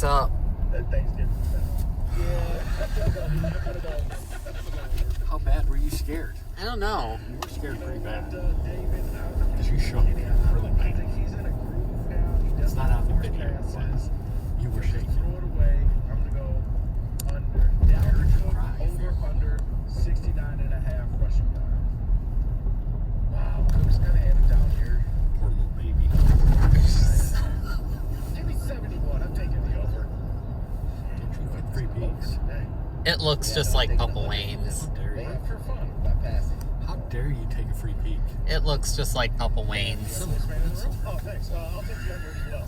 What's up? Thanksgiving. How bad were you scared? I don't know. You were scared pretty bad. Because you shook really bad. It's not on the video, but you were shaking. Throw it away. I'm going to go under. I heard you cry. Over under 69.5 rushing yards. Wow. Cook's going to hand it down here. Poor little baby. Give me 71. I'm taking the over. Don't you get 3 peaks? It looks just like Papa Wayne's. How dare They you? have for fun by passing. How dare you take a free peek? It looks just like Papa Wayne's. Oh, thanks. I'll take the under as well.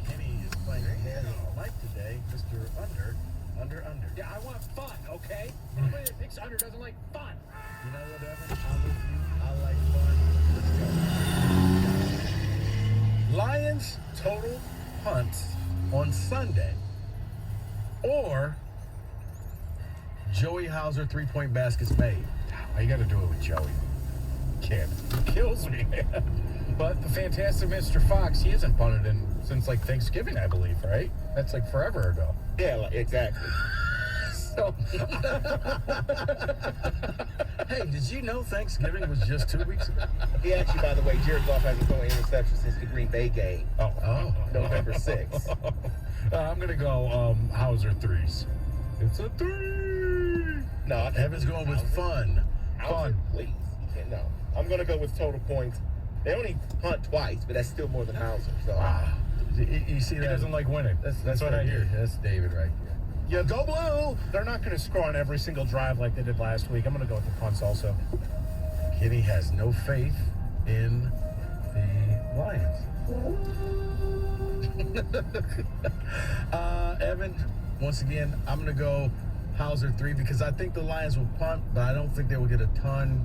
Kenny is playing a hand on a light today. Mr. Under. Yeah, I want fun, okay? Anybody that picks under doesn't like fun. You know what, Evan? I'm with you. I like fun. Let's go. Lions total punts on Sunday. Or Joey Hauser 3-point baskets made. I got to do it with Joey. Kid. He kills me, man. But the fantastic Mr. Fox, he hasn't punted since like Thanksgiving, I believe, right? That's like forever ago. Yeah, exactly. So, Hey, did you know Thanksgiving was just 2 weeks ago? He actually, by the way, Jared Goff hasn't thrown an interception since the Green Bay game, oh. November 6th. I'm going to go Hauser threes. It's a 3. No, Evan's going with fun. Hauser, please. You can't, no. I'm going to go with total points. They only punt twice, but that's still more than Hauser. So You see He that? doesn't like winning. That's what I hear. That's David right there. Yeah, go blue. They're not going to score on every single drive like they did last week. I'm going to go with the punts also. Kenny has no faith in the Lions. Evan, once again, I'm going to go Hauser 3 because I think the Lions will punt, but I don't think they will get a ton.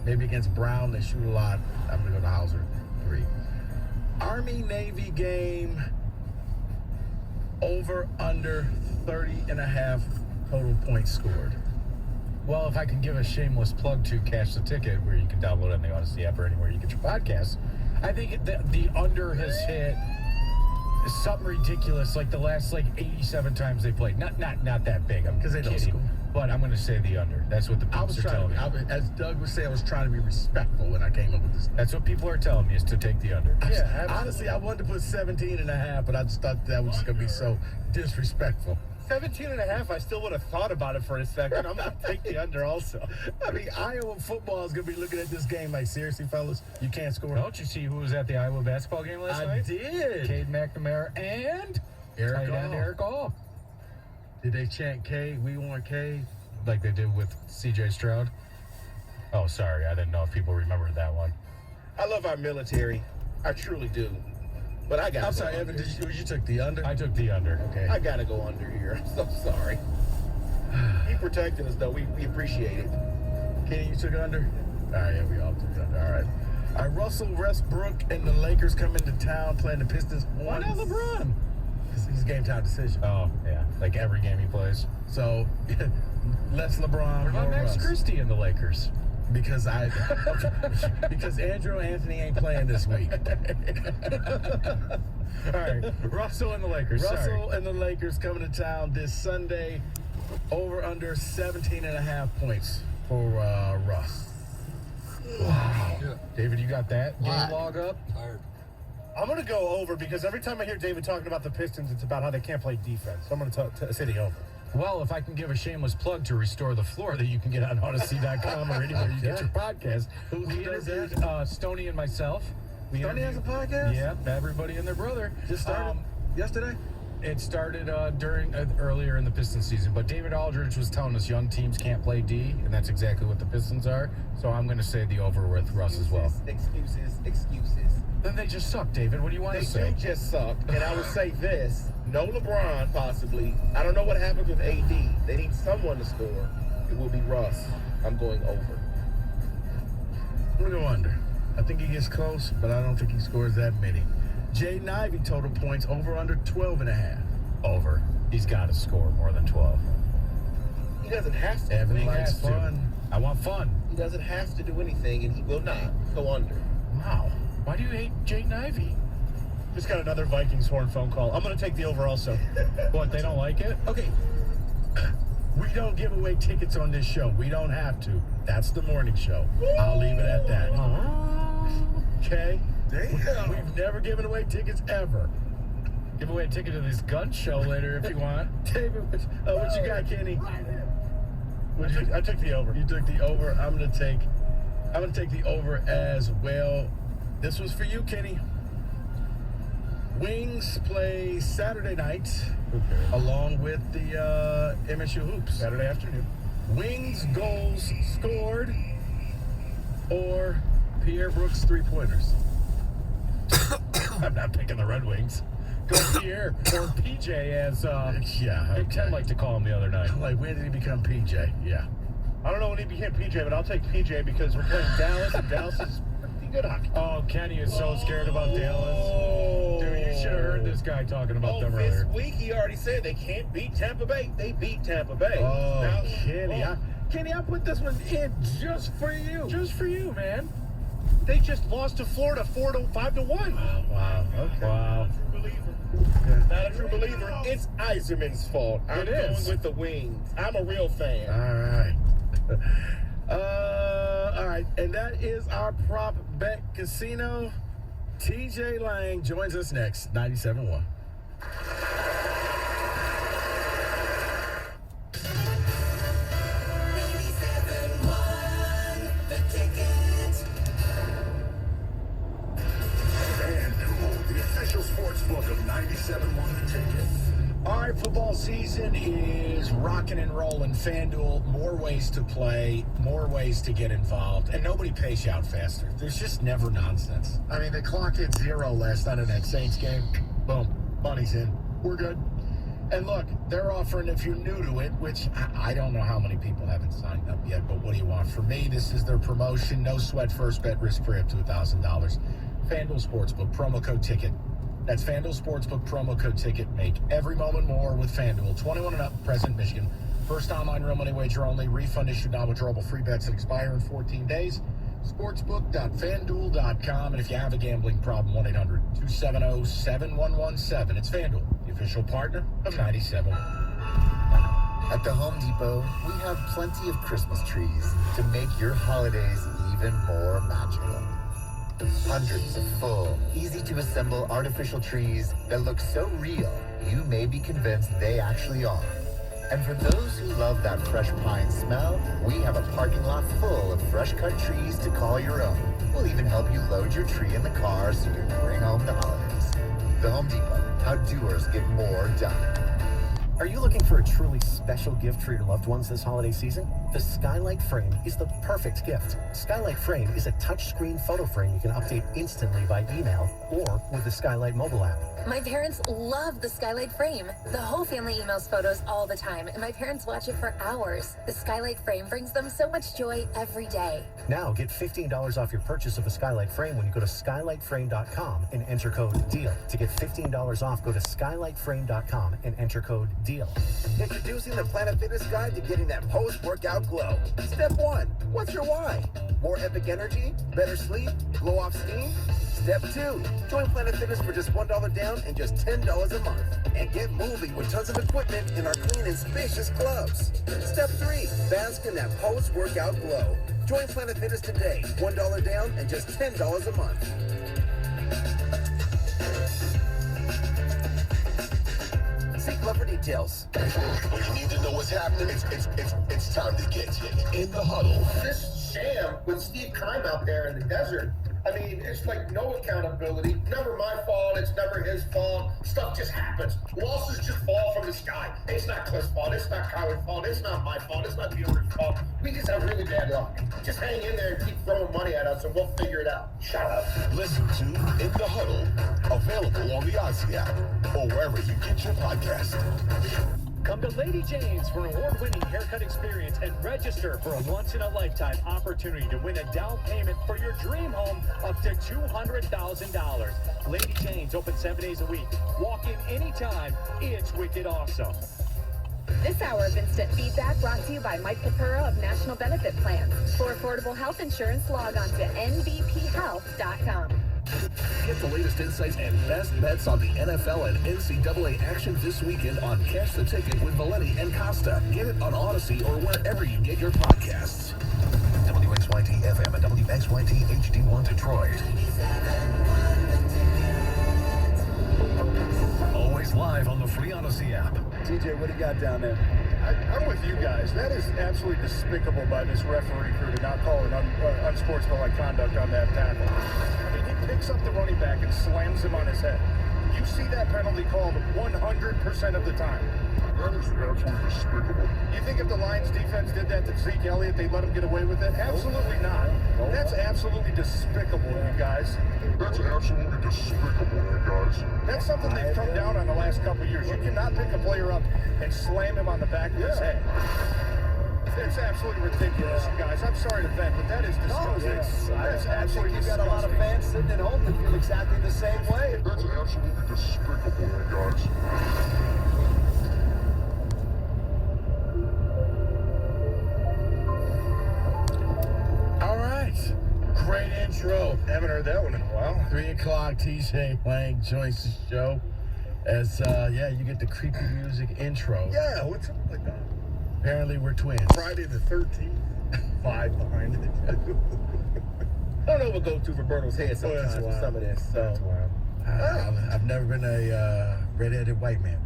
Maybe against Brown, they shoot a lot. I'm going to go to Hauser 3. Army-Navy game, over, under 30.5 total points scored. Well, if I can give a shameless plug to Cash the Ticket, where you can download it on the Odyssey app or anywhere you get your podcasts, I think the under has hit something ridiculous, like the last 87 times they played. Not that big. I'm 'Cause they don't kidding, score. but I'm going to say the under. That's what the I pimps was are trying telling me. as Doug would say, I was trying to be respectful when I came up with this. That's what people are telling me, is to take the under. Yeah, honestly, I wanted to put 17.5, but I just thought that was just going to be so disrespectful. 17.5, I still would have thought about it for a second. I'm going to take the under also. I mean, Iowa football is going to be looking at this game like, seriously, fellas, you can't score. Don't you see who was at the Iowa basketball game last I night? did. Cade McNamara and Eric tight end Hall. Eric Hall. Did they chant K? We want K? Like they did with C.J. Stroud. Oh, sorry. I didn't know if people remembered that one. I love our military. I truly do. But I got to I'm sorry, Evan, you took the under? I took the under. Okay. I got to go under here. I'm so sorry. Keep protecting us, though. We appreciate it. Kenny, you took under? All right, yeah, we all took under. All right. All right, Russell Westbrook and the Lakers come into town playing the Pistons. Why not LeBron? He's a game time decision. Oh, yeah. Like every game he plays. So, less LeBron, What about more Max Russ. Christie and the Lakers? Because Andrew Anthony ain't playing this week. All right. Russell and the Lakers. Russell Sorry. and the Lakers coming to town this Sunday. Over under 17.5 points for Russ. Wow. David, you got that game What? log up? Tired. I'm going to go over because every time I hear David talking about the Pistons, it's about how they can't play defense. So I'm going to say the over. Well, if I can give a shameless plug to Restore the Floor that you can get on Odyssey.com or anywhere you get your podcast. Who does that? interviewed Stoney and myself. Stoney has a podcast? Yeah, everybody and their brother. Just started yesterday? It started earlier in the Pistons season, but David Aldridge was telling us young teams can't play D, and that's exactly what the Pistons are. So I'm going to say the over with Russ as well. Excuses. Then they just suck, David. What do you want They to say? do just suck. And I would say this. No LeBron, possibly. I don't know what happens with AD. They need someone to score. It will be Russ. I'm going over. I'm going to go under. I think he gets close, but I don't think he scores that many. Jaden Ivey total points over under 12.5. Over. He's got to score more than 12. He doesn't have to. Evan He likes has to. fun. I want fun. He doesn't have to do anything, and he will not go under. Wow. Why do you hate Jaden Ivey? Just got another Vikings horn phone call. I'm going to take the over also. What, they don't like it? Okay. We don't give away tickets on this show. We don't have to. That's the morning show. I'll leave it at that. Okay? Damn. We've never given away tickets ever. Give away a ticket to this gun show later if you want. David, what you got, Kenny? I took the over. You took the over. I'm gonna take the over as well. This was for you, Kenny. Wings play Saturday night along with the MSU Hoops. Saturday afternoon. Wings goals scored or Pierre Brooks three-pointers. I'm not picking the Red Wings. Go Pierre or PJ as Yeah, Big Ten liked to call him the other night. Like, when did he become PJ? Yeah. I don't know when he became PJ, but I'll take PJ because we're playing Dallas, and Dallas is pretty good hockey. Oh, Kenny is so scared about Dallas. Dude, you should have heard this guy talking about them This earlier. week he already said they can't beat Tampa Bay. They beat Tampa Bay. Oh, Now- Kenny. Kenny, I put this one in just for you. Just for you, man. They just lost to Florida 5-1. Wow. Okay. Wow. True believer. Not a true believer. It's Eiserman's fault. I'm It is. going with the Wings. I'm a real fan. All right. All right. And that is our prop bet casino. TJ Lang joins us next, 97.1. FanDuel, the official sports book of 97.1 The Ticket. All right, football season is rocking and rolling. FanDuel, more ways to play, more ways to get involved, and nobody pays you out faster. There's just never nonsense. I mean, the clock hit 0 last night in that Saints game. Boom, money's in. We're good. And look, they're offering, if you're new to it, which I don't know how many people haven't signed up yet, but what do you want? For me, this is their promotion. No sweat, first bet, risk-free up to $1,000. FanDuel Sportsbook, promo code TICKET. That's FanDuel Sportsbook, promo code TICKET. Make every moment more with FanDuel. 21 and up, present Michigan. First online real money wager only. Refund issued, non-withdrawable free bets that expire in 14 days. Sportsbook.fanduel.com. And if you have a gambling problem, 1-800-270-7117. It's FanDuel, the official partner of 97. At the Home Depot, we have plenty of Christmas trees to make your holidays even more magical. Hundreds of full, easy-to-assemble artificial trees that look so real, you may be convinced they actually are. And for those who love that fresh pine smell, we have a parking lot full of fresh-cut trees to call your own. We'll even help you load your tree in the car so you can bring home the holidays. The Home Depot, how doers get more done. Are you looking for a truly special gift for your loved ones this holiday season? The Skylight Frame is the perfect gift. Skylight Frame is a touchscreen photo frame you can update instantly by email or with the Skylight mobile app. My parents love the Skylight Frame. The whole family emails photos all the time, and my parents watch it for hours. The Skylight Frame brings them so much joy every day. Now get $15 off your purchase of a Skylight Frame when you go to skylightframe.com and enter code DEAL. To get $15 off, go to skylightframe.com and enter code DEAL. Introducing the Planet Fitness Guide to getting that post-workout glow. Step 1, what's your why? More epic energy? Better sleep? Blow off steam? Step 2, join Planet Fitness for just $1 down and just $10 a month. And get moving with tons of equipment in our clean and spacious clubs. Step 3, bask in that post-workout glow. Join Planet Fitness today. $1 down and just $10 a month. See Club for details. When you need to know what's happening, it's time to get in the huddle. This sham with Steve Keim out there in the desert, I mean, it's like no accountability. Never my fault. It's never his fault. Stuff just happens. Losses just fall from the sky. It's not Cliff's fault. It's not Kyler's fault. It's not my fault. It's not the owner's fault. We just have really bad luck. Just hang in there and keep throwing money at us and we'll figure it out. Shut up. Listen to In the Huddle, available on the Odyssey app or wherever you get your podcast. Come to Lady Jane's for an award-winning haircut experience and register for a once-in-a-lifetime opportunity to win a down payment for your dream home up to $200,000. Lady Jane's open 7 days a week. Walk in anytime. It's wicked awesome. This hour of Instant Feedback brought to you by Mike Papura of National Benefit Plans. For affordable health insurance, log on to nbphealth.com. Get the latest insights and best bets on the NFL and NCAA action this weekend on Cash the Ticket with Valenti and Costa. Get it on Odyssey or wherever you get your podcasts. WXYT FM and WXYT HD1 Detroit. Always live on the free Odyssey app. TJ, what do you got down there? I'm with you guys. That is absolutely despicable by this referee crew to not call an unsportsmanlike conduct on that tackle. I mean, he picks up the running back and slams him on his head. You see that penalty called 100% of the time. That is absolutely despicable. You think if the Lions defense did that to Zeke Elliott, they'd let him get away with it? Absolutely not. That's absolutely despicable, you guys. That's absolutely despicable, you guys. That's something they've come down on the last couple of years. You cannot pick a player up and slam him on the back of his head. It's absolutely ridiculous, you guys. I'm sorry to vent, but that is disgusting. That's absolutely disgusting. You've got a lot of fans sitting at home that feel exactly the same way. That's absolutely despicable, you guys. All right. Great intro. Haven't heard that one in a while. 3 o'clock, TJ Lang, Joyce's show. As, you get the creepy music intro. Yeah, what's up with that? Apparently we're twins. Friday the 13th. 5 behind it. I don't know what goes through Roberto's head sometimes with some of this. So I've never been a redheaded white man.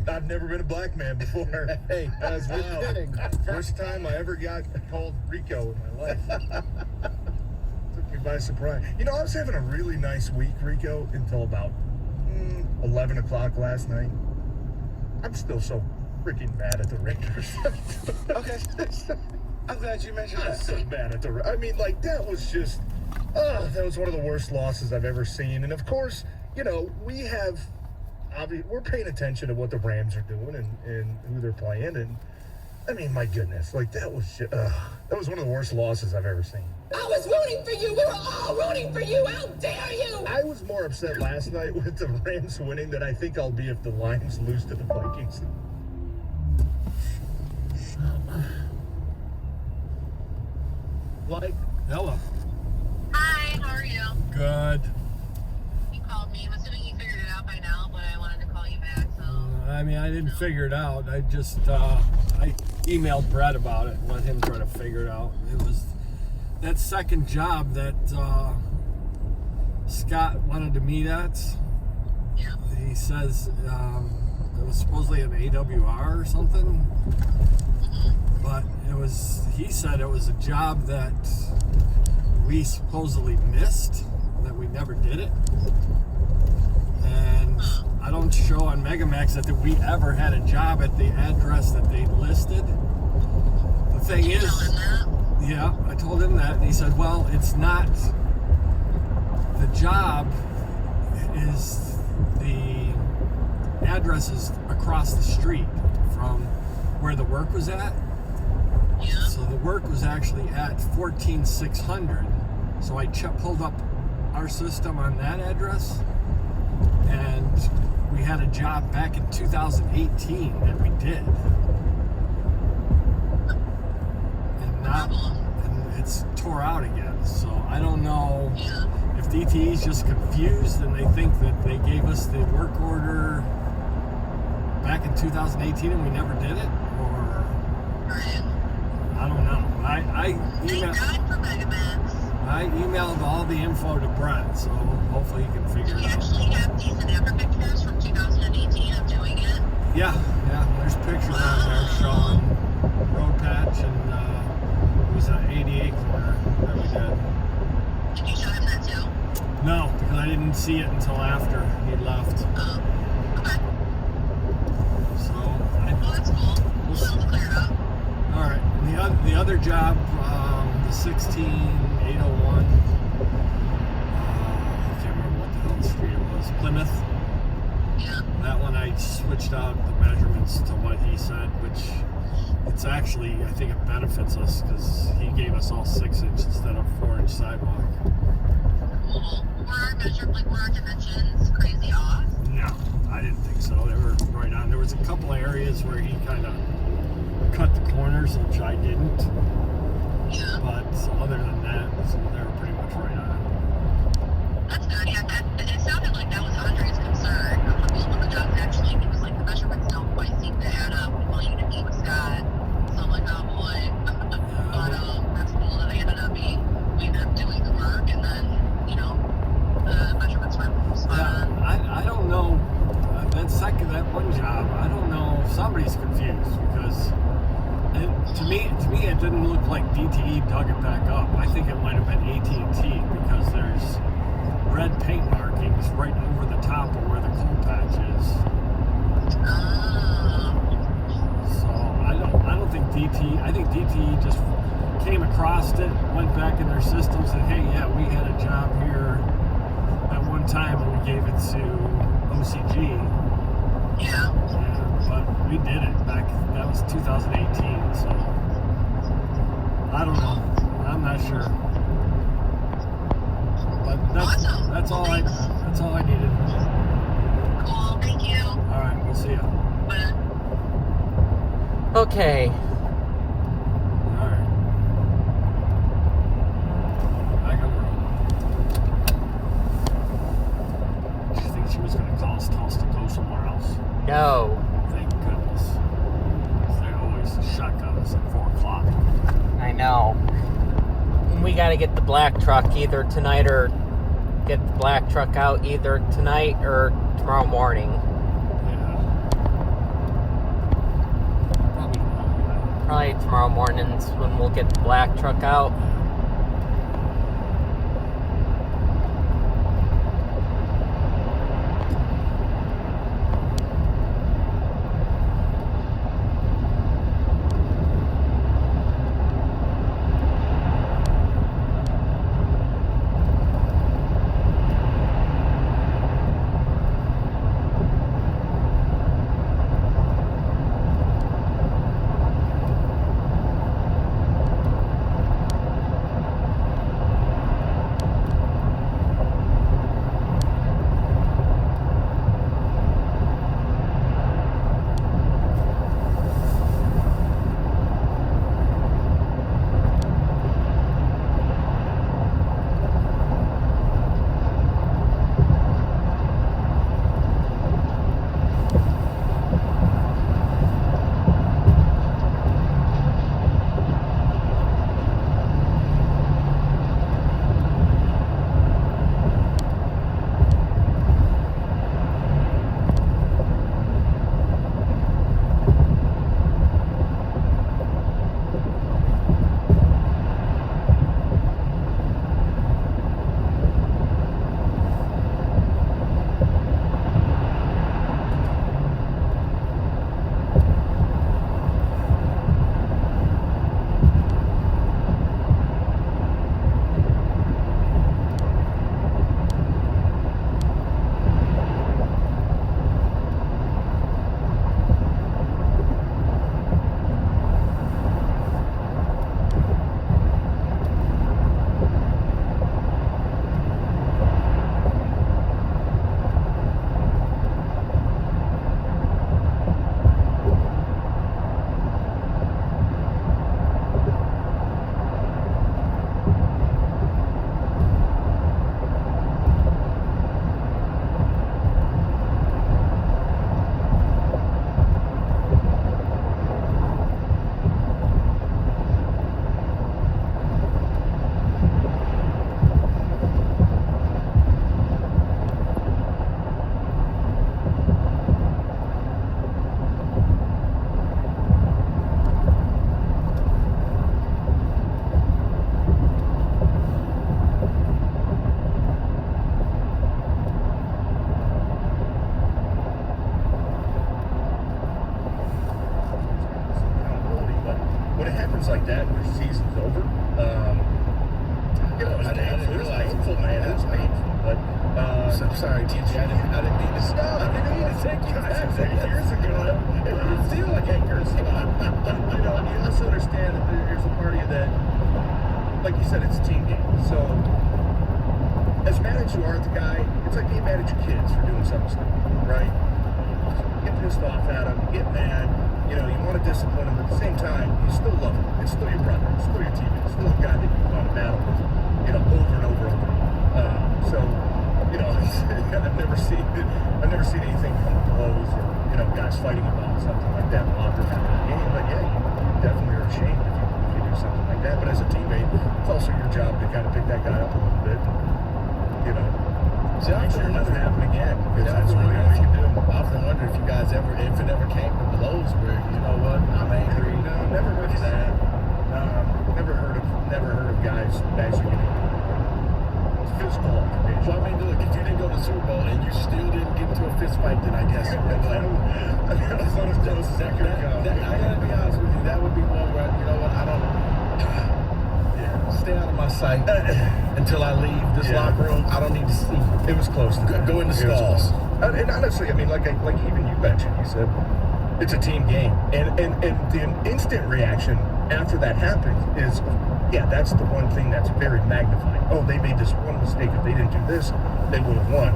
I've never been a black man before. Hey, that's kidding. First time I ever got called Rico in my life. Took me by surprise. You know, I was having a really nice week, Rico, until about 11 o'clock last night. I'm still so freaking mad at the Raiders. Okay. I'm glad you mentioned that. I'm so mad at the... I mean, like, that was just... that was one of the worst losses I've ever seen. And, of course, you know, we're paying attention to what the Rams are doing and who they're playing. And, I mean, my goodness. Like, that was just... that was one of the worst losses I've ever seen. I was rooting for you. We were all rooting for you. How dare you? I was more upset last night with the Rams winning than I think I'll be if the Lions lose to the Vikings. Like, hello. Hi, how are you? Good. You called me. I'm assuming you figured it out by now, but I wanted to call you back, so... I mean, I didn't figure it out. I just, I emailed Brett about it and let him try to figure it out. It was that second job that Scott wanted to meet at. Yeah. He says it was supposedly an AWR or something. But he said it was a job that we supposedly missed, that we never did it. And I don't show on Megamax that we ever had a job at the address that they listed. The thing is, yeah, I told him that, and he said, well, it's not, the job is, the address is across the street from where the work was at. Yeah. So the work was actually at 14600. So I pulled up our system on that address, and we had a job back in 2018 that we did. And it's tore out again. So I don't know if DTE is just confused and they think that they gave us the work order back in 2018 and we never did it, or I don't know. I emailed all the info to Brett, so hopefully he can figure it out. You actually have decent ever pictures from 2018 of doing it? Yeah, there's pictures out there showing road patch and it was an 88 corner that we did. Did you show him that too? No, because I didn't see it until after he left. Okay. So, well, that's cool. We'll be able to clear it up. All right. The other job, the 16801. I can't remember what the hell the street it was. Plymouth. Yeah. That one I switched out the measurements to what he said, which it's actually, I think it benefits us because he gave us all 6 inch instead of 4 inch sidewalk. Cool. Were our dimensions crazy off? No, I didn't think so. They were right on. There was a couple of areas where he kind of cut the corners, which I didn't. Yeah. But other than that, they were pretty much right on. their system said, hey, yeah, we had a job here at one time and we gave it to OCG. Yeah. But we did it back, that was 2018, so I don't know. I'm not sure. But that's all I needed. Cool, thank you. All right, we'll see ya. Bye. Okay. All right. I got her. Did you think she was going to tell us to go somewhere else? No. Thank goodness. They always shotgun us at 4 o'clock. I know. We gotta get the black truck either tonight or get the black truck out either tonight or tomorrow morning. Probably tomorrow morning's when we'll get the black truck out. Like that when the season's over. It was painful, man. It was painful. But I'm sorry, TJ. I didn't mean to stop. I didn't mean to take you back 6 years ago. It didn't feel like 8 years ago. You also understand that there's a part of you that, like you said, it's a team game. So, as mad as you are at the guy, it's like being mad at your kids for doing something stupid, right? You get pissed off at him, you get mad. You want to discipline him, but at the same time, you still love him. It's still your brother. It's still your teammate. It's still a guy that you've gone to battle with, over and over and over. So, I've never seen anything come to blows or, guys fighting about something like that in the locker room after the game. But yeah, you definitely are ashamed if you do something like that. But as a teammate, it's also your job to kind of pick that guy up a little bit. Make sure it doesn't happen again, because that's really all you can do. I often wonder if you guys if it ever came to blows where, you know what, I'm angry. No, never heard of that. Never heard of guys actually getting physical altercation. Well, I mean, look, if you didn't go to the Super Bowl and you still didn't get into a fist fight, then I guess you would. I gotta be honest with you, that would be one where, you know what, I don't. Yeah. stay out of my sight until I leave this locker room. I don't need to see. It was close. Go in the stalls. And honestly, I mean, like even you mentioned, you said it's a team game, and the instant reaction after that happened is, yeah, that's the one thing that's very magnifying. Oh, they made this one mistake. If they didn't do this, they would have won.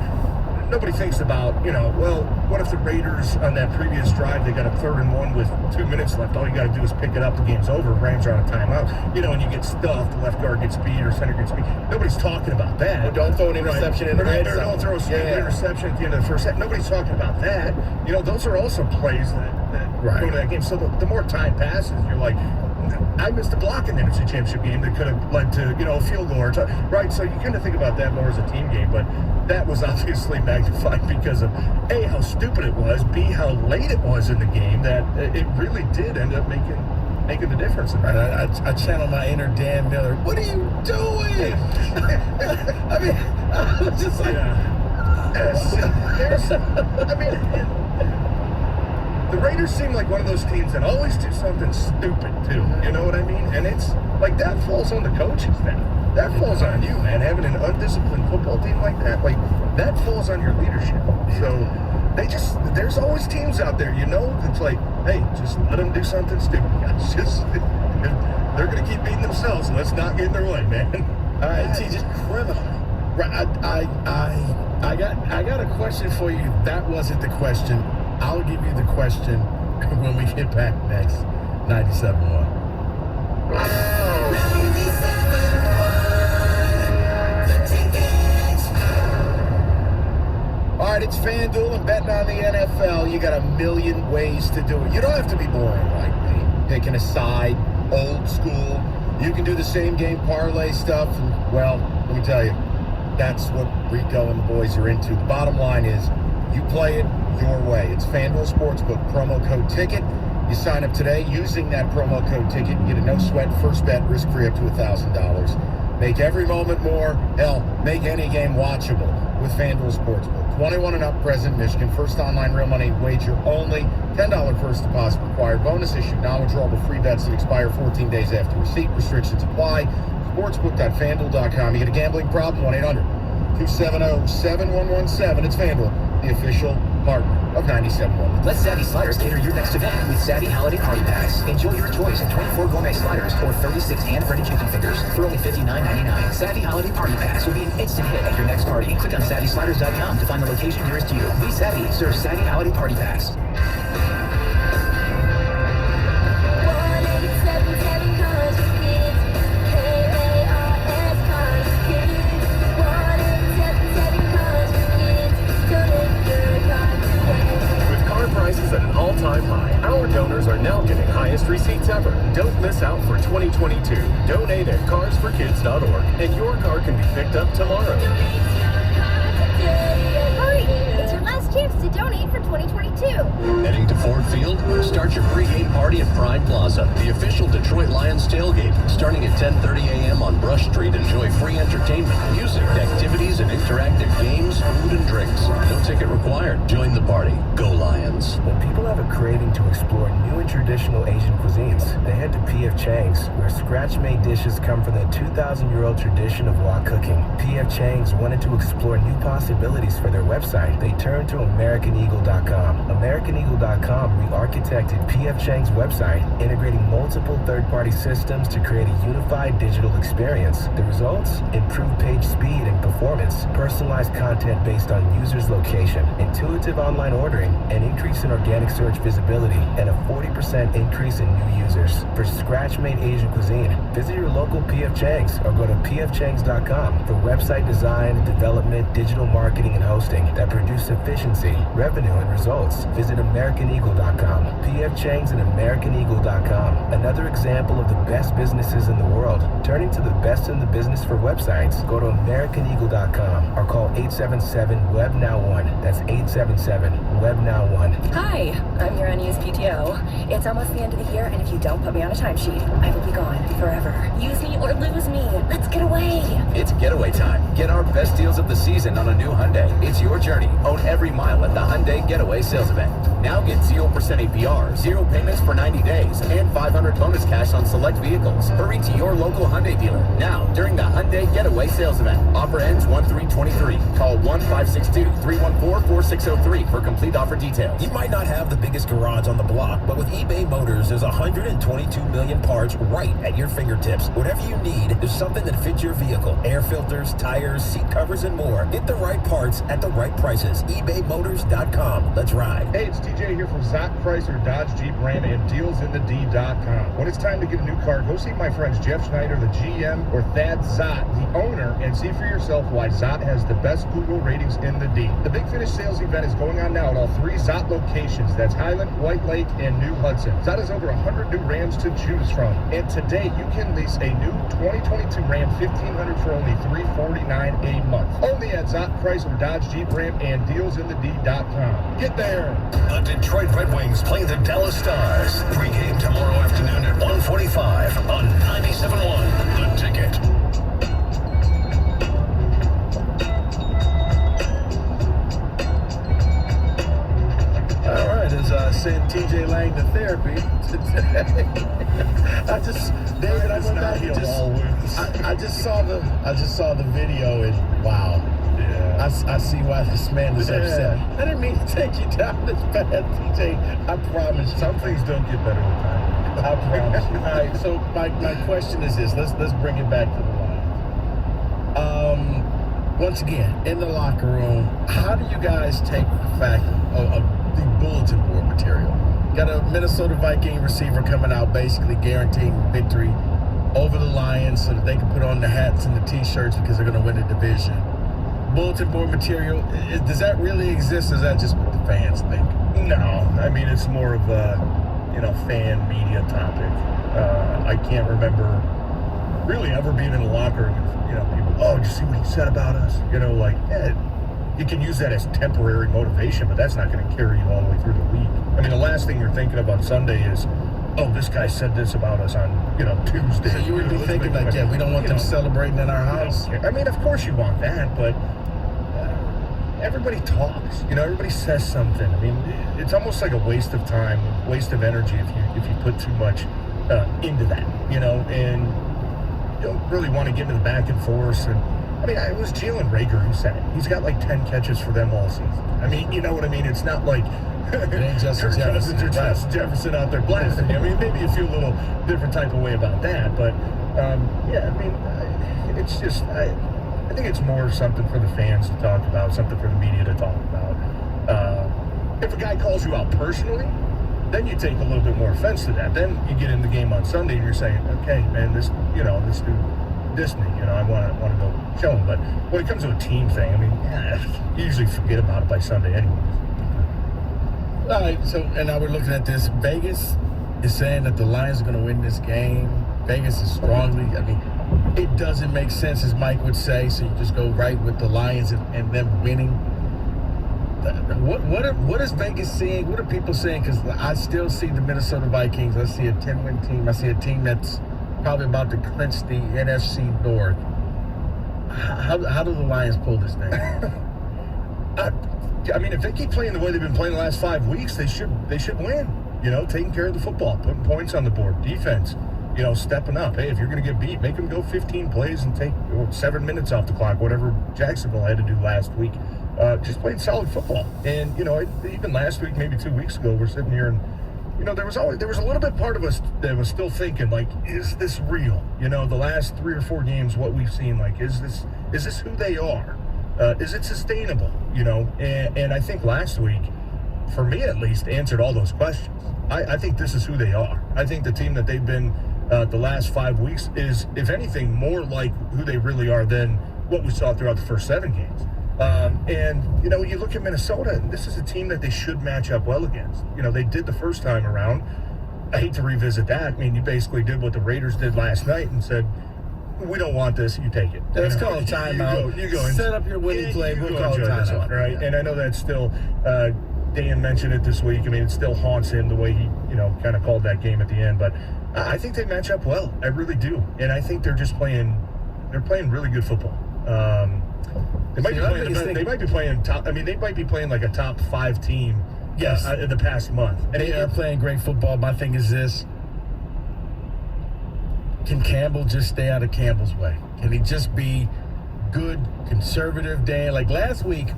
Nobody thinks about, well, what if the Raiders on that previous drive, they got a 3rd and 1 with 2 minutes left. All you got to do is pick it up. The game's over. Rams are on a timeout. And you get stuffed. The left guard gets beat or center gets beat. Nobody's talking about that. Or don't throw an interception in the red zone. Don't throw an interception at the end of the first set. Nobody's talking about that. Those are also plays that go to that game. So the more time passes, you're like, I missed a block in the NFC Championship game that could have led to, a field goal. Right, so you kind of think about that more as a team game, but that was obviously magnified because of, A, how stupid it was, B, how late it was in the game, that it really did end up making the difference. Right, I channel my inner Dan Miller. What are you doing? I mean, I was just like... The Raiders seem like one of those teams that always do something stupid, too. You know what I mean? And it's like that falls on the coaching staff. That falls on you, man. Having an undisciplined football team like that, that falls on your leadership. So there's always teams out there, that's like, hey, just let them do something stupid, guys. They're going to keep beating themselves, so let's not get in their way, man. All right, just criminal. Right, I got a question for you. That wasn't the question. I'll give you the question when we get back next. 97.1. All right, it's FanDuel and betting on the NFL. You got a million ways to do it. You don't have to be boring like me, picking a side, old school. You can do the same game parlay stuff. And, well, let me tell you, that's what Rico and the boys are into. The bottom line is, you play it your way. It's FanDuel Sportsbook, promo code TICKET. You sign up today using that promo code TICKET. You get a no-sweat first bet, risk-free up to $1,000. Make every moment more. Hell, make any game watchable with FanDuel Sportsbook. 21 and up, present Michigan. First online real money wager only. $10 first deposit required. Bonus issued. Non-withdrawable free bets that expire 14 days after receipt. Restrictions apply. Sportsbook.fanduel.com. You get a gambling problem? 1-800-270-7117. It's FanDuel, the official partner of 97.1. Let Savvy Sliders cater your next event with Savvy Holiday Party Packs. Enjoy your choice of 24 gourmet sliders or 36 hand-printed chicken fingers for only $59.99. Savvy Holiday Party Packs will be an instant hit at your next party. Click on SavvySliders.com to find the location nearest you. Be Savvy serves Savvy Holiday Party Packs. Prices at an all-time high. Our donors are now getting highest receipts ever. Don't miss out for 2022. Donate at carsforkids.org and your car can be picked up tomorrow. Hurry! It's your last chance to donate for 2022. Heading to Ford Field? Start your pregame party at Pride Plaza, the official Detroit Lions tailgate. Starting at 10:30 a.m. on Brush Street, enjoy free entertainment, music, activities, and interactive games, food, and drinks. No ticket required. Join the party. Go Lions. When people have a craving to explore new and traditional Asian cuisines, they head to P.F. Chang's, where scratch-made dishes come from the 2,000-year-old tradition of wok cooking. P.F. Chang's wanted to explore new possibilities for their website. They turned to AmericanEagle.com. AmericanEagle.com re-architected P.F. Chang's website, integrating multiple third-party systems to create a unified digital experience. The results? Improved page speed and performance, personalized content based on users' location, intuitive online ordering, an increase in organic search visibility, and a 40% increase in new users. For scratch-made Asian cuisine, visit your local P.F. Chang's or go to pfchangs.com for website design, development, digital marketing, and hosting that produce efficiency, revenue, and results. Visit AmericanEagle.com. P.F. Chang's and AmericanEagle.com. Another example of the best businesses in the world, turning to the best in the business for websites. Go to AmericanEagle.com or call 877-WEB-NOW1. That's 877-WEB-NOW1. Hi, I'm your unused PTO. It's almost the end of the year, and if you don't put me on a timesheet, I will be gone forever. Use me or lose me. Let's get away. It's getaway time. Get our best deals of the season on a new Hyundai. It's your journey. Own every mile at the Hyundai Getaway Sales Event. Now get 0% APR, 0 payments for 90 days, and $500 bonus cash on select vehicles. Hurry to your local Hyundai dealer now during the Hyundai Getaway sales event. Offer ends 1/3/23. Call 1-562-314-4603 for complete offer details. You might not have the biggest garage on the block, but with eBay Motors, there's 122 million parts right at your fingertips. Whatever you need, there's something that fits your vehicle. Air filters, tires, seat covers, and more. Get the right parts at the right prices. ebaymotors.com. Let's ride. Hey, it's TJ here from Zott Chrysler Dodge Jeep Ram and DealsInTheD.com. When it's time to get a new car, go see my friends Jeff Schneider, the GM, or Thad Zott, the owner, and see for yourself why Zott has the best Google ratings in the D. The Big Finish sales event is going on now at all 3 Zott locations. That's Highland, White Lake, and New Hudson. Zott has over 100 new Rams to choose from. And today, you can lease a new 2022 Ram 1500 for only $349 a month. Only at Zott Chrysler Dodge Jeep Ram and DealsInTheD.com. Get there. The Detroit Red Wings play the Dallas Stars. Pre-game tomorrow afternoon at 1:45 on 97.1 The Ticket. All right, as I sent TJ Lang to therapy today, I just saw the video and wow. Yeah. I see why this man is upset. I didn't mean to take you down this bad, TJ. I promise you. Some things don't get better with time. I promise you. All right, so my question is this. Let's bring it back to the Lions. Once again, in the locker room, how do you guys take the fact of the bulletin board material? Got a Minnesota Viking receiver coming out basically guaranteeing victory over the Lions so that they can put on the hats and the T-shirts because they're going to win the division. Bulletin board material, does that really exist, or is that just what the fans think? No, I mean, it's more of a, fan media topic. I can't remember really ever being in a locker room with, people, oh, did you see what he said about us? You can use that as temporary motivation, but that's not going to carry you all the way through the week. I mean, the last thing you're thinking of on Sunday is, oh, this guy said this about us on, Tuesday. So you would be thinking like, we don't want them celebrating in our house? I mean, of course you want that, but everybody talks. Everybody says something. I mean, it's almost like a waste of time, waste of energy if you put too much into that, and you don't really want to get into the back and forth. And I mean, it was Jalen Reagor who said it. He's got like 10 catches for them all season. I mean, you know what I mean? It's not like it ain't Justin Jefferson or Justin Jefferson out there blasting you. I mean, maybe you feel a little different type of way about that, but I mean, it's just I think it's more something for the fans to talk about, something for the media to talk about. If a guy calls you out personally, then you take a little bit more offense to that. Then you get in the game on Sunday and you're saying, okay, man, this dude dissed me. I want to go show him. But when it comes to a team thing, I mean, you usually forget about it by Sunday anyways. All right, so, and now we're looking at this. Vegas is saying that the Lions are going to win this game. Vegas is strongly, I mean, it doesn't make sense, as Mike would say, so you just go right with the Lions and them winning. What is Vegas seeing? What are people saying? Because I still see the Minnesota Vikings. I see a 10-win team. I see a team that's probably about to clinch the NFC North. How do the Lions pull this thing? I mean, if they keep playing the way they've been playing the last 5 weeks, they should win. Taking care of the football, putting points on the board, defense, stepping up. Hey, if you're going to get beat, make them go 15 plays and take 7 minutes off the clock, whatever Jacksonville had to do last week. Just playing solid football. And, even last week, maybe 2 weeks ago, we're sitting here and, there was a little bit part of us that was still thinking, like, is this real? The last 3 or 4 games, what we've seen, like, is this who they are? Is it sustainable? And I think last week, for me at least, answered all those questions. I think this is who they are. I think the team that they've been the last 5 weeks is, if anything, more like who they really are than what we saw throughout the first 7 games. And, you look at Minnesota, and this is a team that they should match up well against. They did the first time around. I hate to revisit that. I mean, you basically did what the Raiders did last night and said, we don't want this, you take it. Let's call a timeout. You go and set up your winning play. We'll call a timeout. Right? Yeah. And I know that's still, Dan mentioned it this week. I mean, it still haunts him the way he, kind of called that game at the end. But I think they match up well. I really do. And I think they're playing really good football. They might be playing top. I mean, they might be playing like a top 5 team Yes. In the past month. And they are playing great football. My thing is this. Can Campbell just stay out of Campbell's way? Can he just be good, conservative Dan? Like last week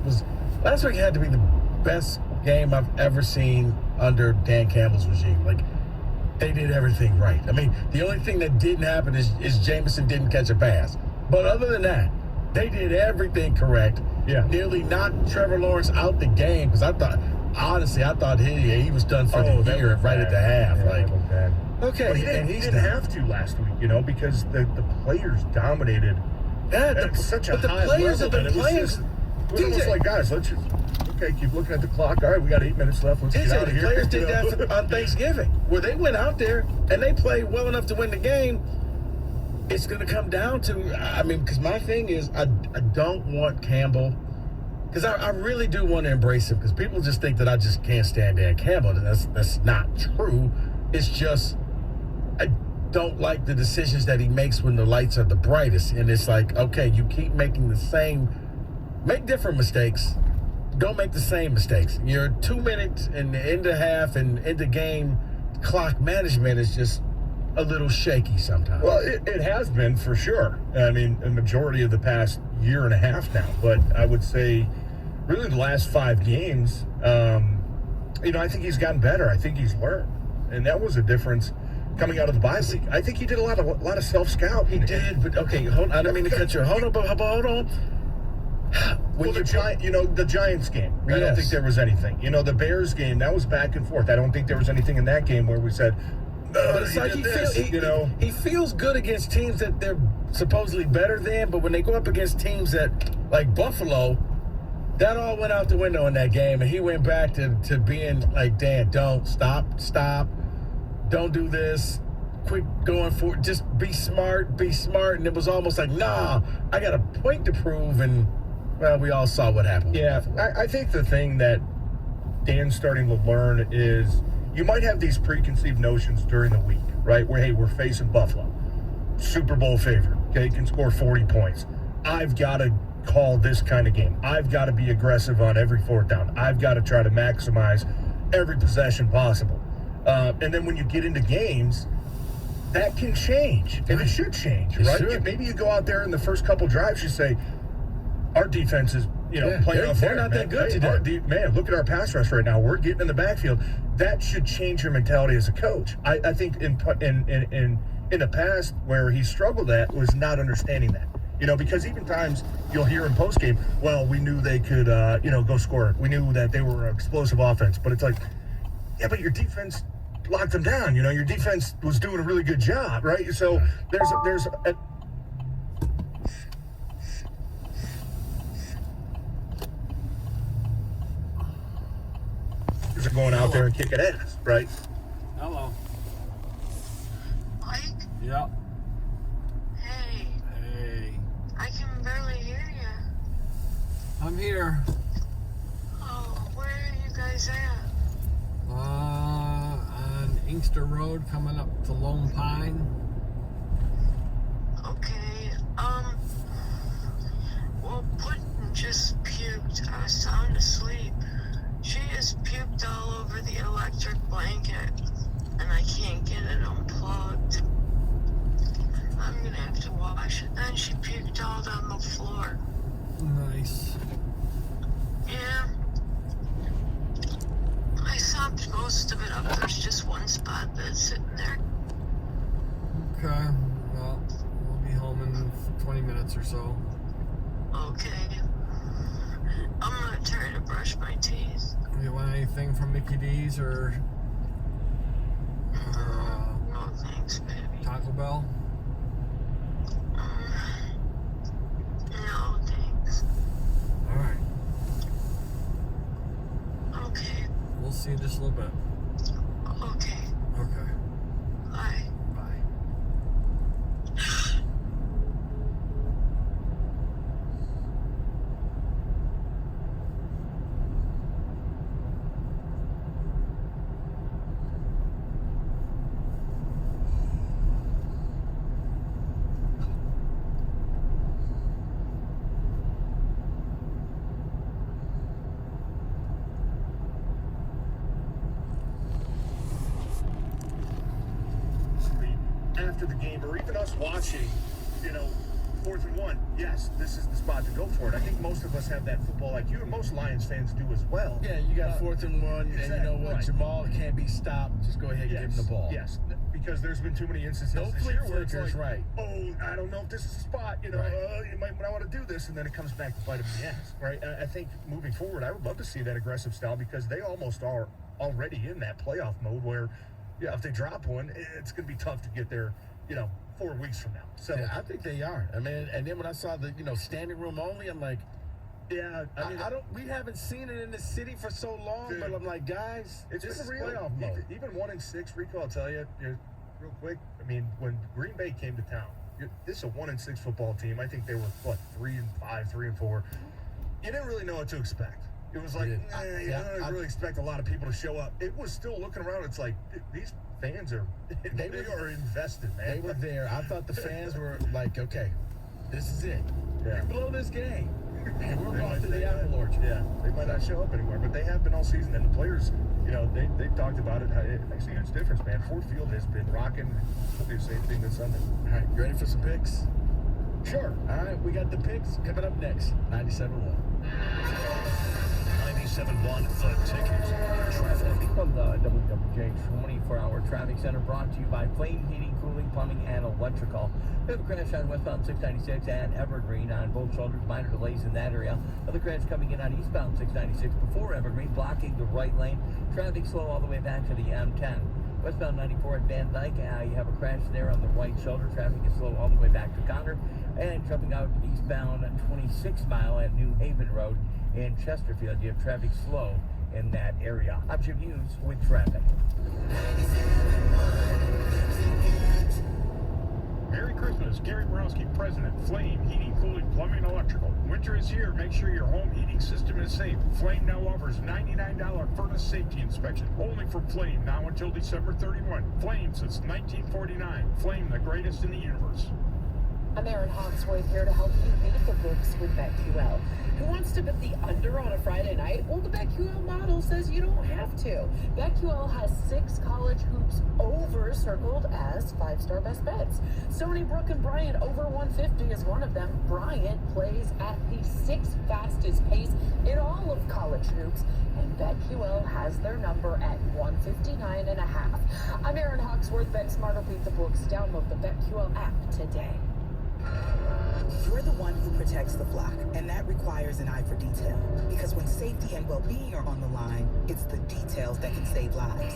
had to be the best game I've ever seen under Dan Campbell's regime. Like, they did everything right. I mean, the only thing that didn't happen is Jameson didn't catch a pass. But other than that, they did everything correct. Yeah. Nearly knocked Trevor Lawrence out the game because I thought he was done for the year right at the half. Okay, but he didn't have to last week, because the players dominated. Yeah, such a but the high players level have been playing. It was almost like, guys, let's just keep looking at the clock. All right, we got 8 minutes left. Let's get out of the here. Players did that on Thanksgiving, where they went out there and they played well enough to win the game. It's going to come down to, because my thing is, I don't want Campbell, because I really do want to embrace him, because people just think that I just can't stand Dan Campbell. That's not true. It's just, I don't like the decisions that he makes when the lights are the brightest. And it's like, okay, you keep making make different mistakes. Don't make the same mistakes. You're 2 minutes in the end of half and into game clock management is just a little shaky sometimes. Well, it has been for sure. I mean, a majority of the past year and a half now. But I would say really the last 5 games, I think he's gotten better. I think he's learned. And that was a difference coming out of the bye week. I think he did a lot of self-scout. He did, but okay, hold on. I didn't mean to cut you. Hold on. The Giants game, I don't think there was anything. The Bears game, that was back and forth. I don't think there was anything in that game where we said, but it's like he feels good against teams that they're supposedly better than, but when they go up against teams that, like Buffalo, that all went out the window in that game, and he went back to being like, Dan, don't stop, don't do this, quit going for it, just be smart, and it was almost like, nah, I got a point to prove, and well, we all saw what happened. Yeah, I think the thing that Dan's starting to learn is you might have these preconceived notions during the week, right? Where, hey, we're facing Buffalo, Super Bowl favorite, okay, can score 40 points. I've got to call this kind of game. I've got to be aggressive on every 4th down. I've got to try to maximize every possession possible. And then when you get into games, that can change, and it should change, right? Maybe you go out there in the first couple drives, you say, our defense is, playing off. They're not that good today. Man, look at our pass rush right now. We're getting in the backfield. That should change your mentality as a coach. I think in the past where he struggled at was not understanding that. Because even times you'll hear in postgame, well, we knew they could, go score. We knew that they were an explosive offense. But it's like, yeah, but your defense locked them down. Your defense was doing a really good job, right? So there's a are going out there and kicking ass, right? Hello. Mike? Yeah. Hey. I can barely hear you. I'm here. Oh, where are you guys at? On Inkster Road coming up to Lone Pine. Okay, well, Putin just puked. I was sound asleep. She just puked all over the electric blanket, and I can't get it unplugged. I'm gonna have to wash it. Then she puked all down the floor. Nice. Yeah. I sopped most of it up. There's just one spot that's sitting there. Okay. Well, we'll be home in 20 minutes or so. Okay. I'm gonna try to brush my teeth. You want anything from Mickey D's or no thanks, baby. Taco Bell? No thanks. Alright. Okay. We'll see you in just a little bit. Okay. Okay. Bye. Bye. after the game, or even us watching, 4th and 1, yes, this is the spot to go for it. I think most of us have that football IQ, and most Lions fans do as well. Yeah, you got 4th and 1, exactly, and you know what? right. Jamal can't be stopped. Just go ahead and give him the ball. Yes, because there's been too many instances No this flea year where it's flickers, like, right. oh, I don't know if this is the spot, you might not want to do this, and then it comes back to bite him in the ass, right? I think moving forward, I would love to see that aggressive style because they almost are already in that playoff mode where, if they drop one, it's going to be tough to get there, 4 weeks from now. So Yeah, I think they are. I mean, and then when I saw the, standing room only, I'm like, yeah, we haven't seen it in the city for so long, Dude, but I'm like, guys, it's this is real. playoff mode. Even 1-6, Rico, I'll tell you, real quick. I mean, when Green Bay came to town, this is a 1-6 football team. I think they were 3-5, 3-4. You didn't really know what to expect. It was like, I don't really expect a lot of people to show up. It was still looking around. It's like these fans are they are invested, man. They were there. I thought the fans were like, okay, this is it. You blow this game, and we're going to the apple orchard. Yeah, they might not show up anymore, but they have been all season. And the players, they talked about it. It makes a huge difference, man. Ford Field has been rocking. It'll be the same thing this Sunday. All right, you ready for some picks? Sure. All right, we got the picks coming up next. 97.1. 97.1 The Ticket. Traffic. From the WWJ 24-hour traffic center, brought to you by Flame Heating, Cooling, Plumbing, and Electrical. We have a crash on westbound 696 and Evergreen on both shoulders. Minor delays in that area. Other crash coming in on eastbound 696 before Evergreen, blocking the right lane. Traffic slow all the way back to the M10. Westbound 94 at Van Dyke, you have a crash there on the right shoulder. Traffic is slow all the way back to Conner. And jumping out eastbound 26 mile at New Haven Road in Chesterfield, you have traffic slow in that area. I'm Jim Hughes with traffic. Merry Christmas, Gary Borowski, President, Flame Heating, Cooling, Plumbing, Electrical. Winter is here. Make sure your home heating system is safe. Flame now offers $99 furnace safety inspection only from Flame now until December 31. Flame since 1949. Flame, the greatest in the universe. I'm Erin Hawksworth here to help you beat the books with BetQL. Who wants to bet the under on a Friday night? Well, the BetQL model says you don't have to. BetQL has 6 college hoops over circled as 5-star best bets. Stony Brook and Bryant over 150 is one of them. Bryant plays at the 6th fastest pace in all of college hoops, and BetQL has their number at 159.5. I'm Erin Hawksworth. Bet smarter, beat the books. Download the BetQL app today. You're the one who protects the flock, and that requires an eye for detail. Because when safety and well-being are on the line, it's the details that can save lives.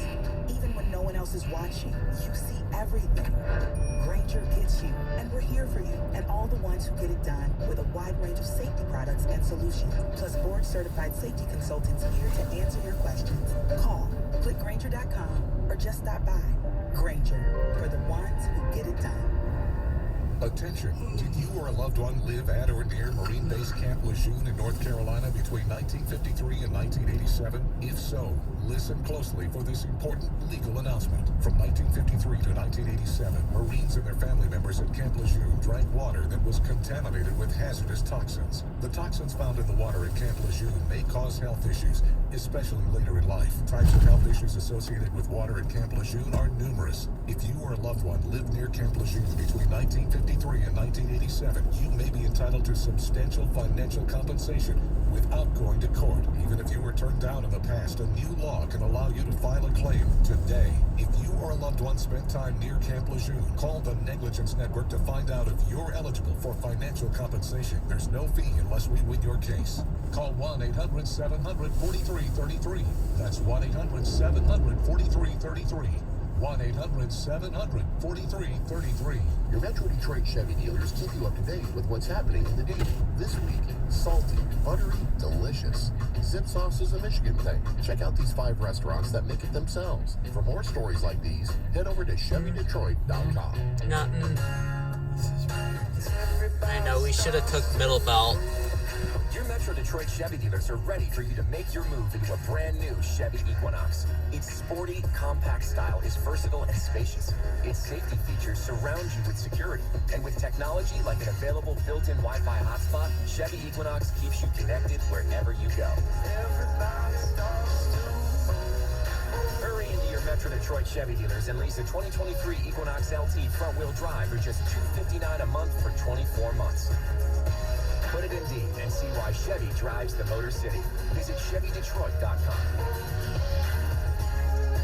Even when no one else is watching, you see everything. Grainger gets you, and we're here for you, and all the ones who get it done with a wide range of safety products and solutions, plus board-certified safety consultants here to answer your questions. Call, click Grainger.com, or just stop by. Grainger, for the ones who get it done. Attention, did you or a loved one live at or near Marine Base Camp Lejeune in North Carolina between 1953 and 1987? If so, listen closely for this important legal announcement. From 1953 to 1987, Marines and their family members at Camp Lejeune drank water that was contaminated with hazardous toxins. The toxins found in the water at Camp Lejeune may cause health issues, especially later in life. Types of health issues associated with water at Camp Lejeune are numerous. If you or a loved one lived near Camp Lejeune between 1953 and 1987, you may be entitled to substantial financial compensation without going to court. Even if you were turned down in the past, a new law can allow you to file a claim today. If you or a loved one spent time near Camp Lejeune, call the Negligence Network to find out if you're eligible for financial compensation. There's no fee unless we win your case. Call 1-800-700-4333. That's 1-800-700-4333. 1-800-700-4333. Your Metro Detroit Chevy dealers keep you up to date with what's happening in the deal. This week, salty, buttery, delicious. Zip sauce is a Michigan thing. Check out these 5 restaurants that make it themselves. For more stories like these, head over to ChevyDetroit.com. Nothing. I know we should have took middle belt. Your Metro Detroit Chevy dealers are ready for you to make your move into a brand new Chevy Equinox. Its sporty, compact style is versatile and spacious. Its safety features surround you with security. And with technology like an available built-in Wi-Fi hotspot, Chevy Equinox keeps you connected wherever you go. Hurry into your Metro Detroit Chevy dealers and lease a 2023 Equinox LT front-wheel drive for just $259 a month for 24 months. Put it in D and see why Chevy drives the Motor City. Visit ChevyDetroit.com.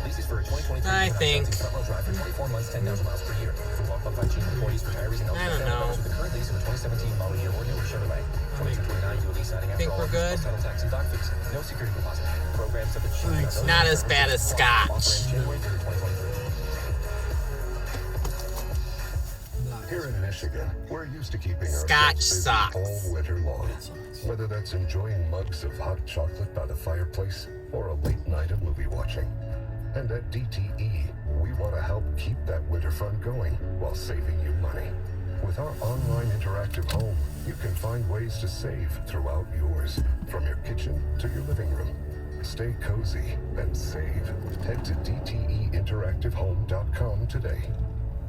Leases for a 2023 I think. front-wheel drive for 24 months, 10,000 miles per year. For well-qualified Jeep employees, retirees, and I don't know. with the current lease of a 2017 model year or newer Chevrolet. 2229 you will lease signing after Think we're all good? title tax and dock fees. No security deposit. Programs of the Chief. It's not as bad as Scotch. Offer in January 3rd, 2023. Here in Michigan, we're used to keeping our Scotch busy socks. all winter long. Whether that's enjoying mugs of hot chocolate by the fireplace or a late night of movie watching. And at DTE, we want to help keep that winter fun going while saving you money. With our online interactive home, you can find ways to save throughout yours, from your kitchen to your living room. Stay cozy and save. Head to DTEinteractivehome.com today.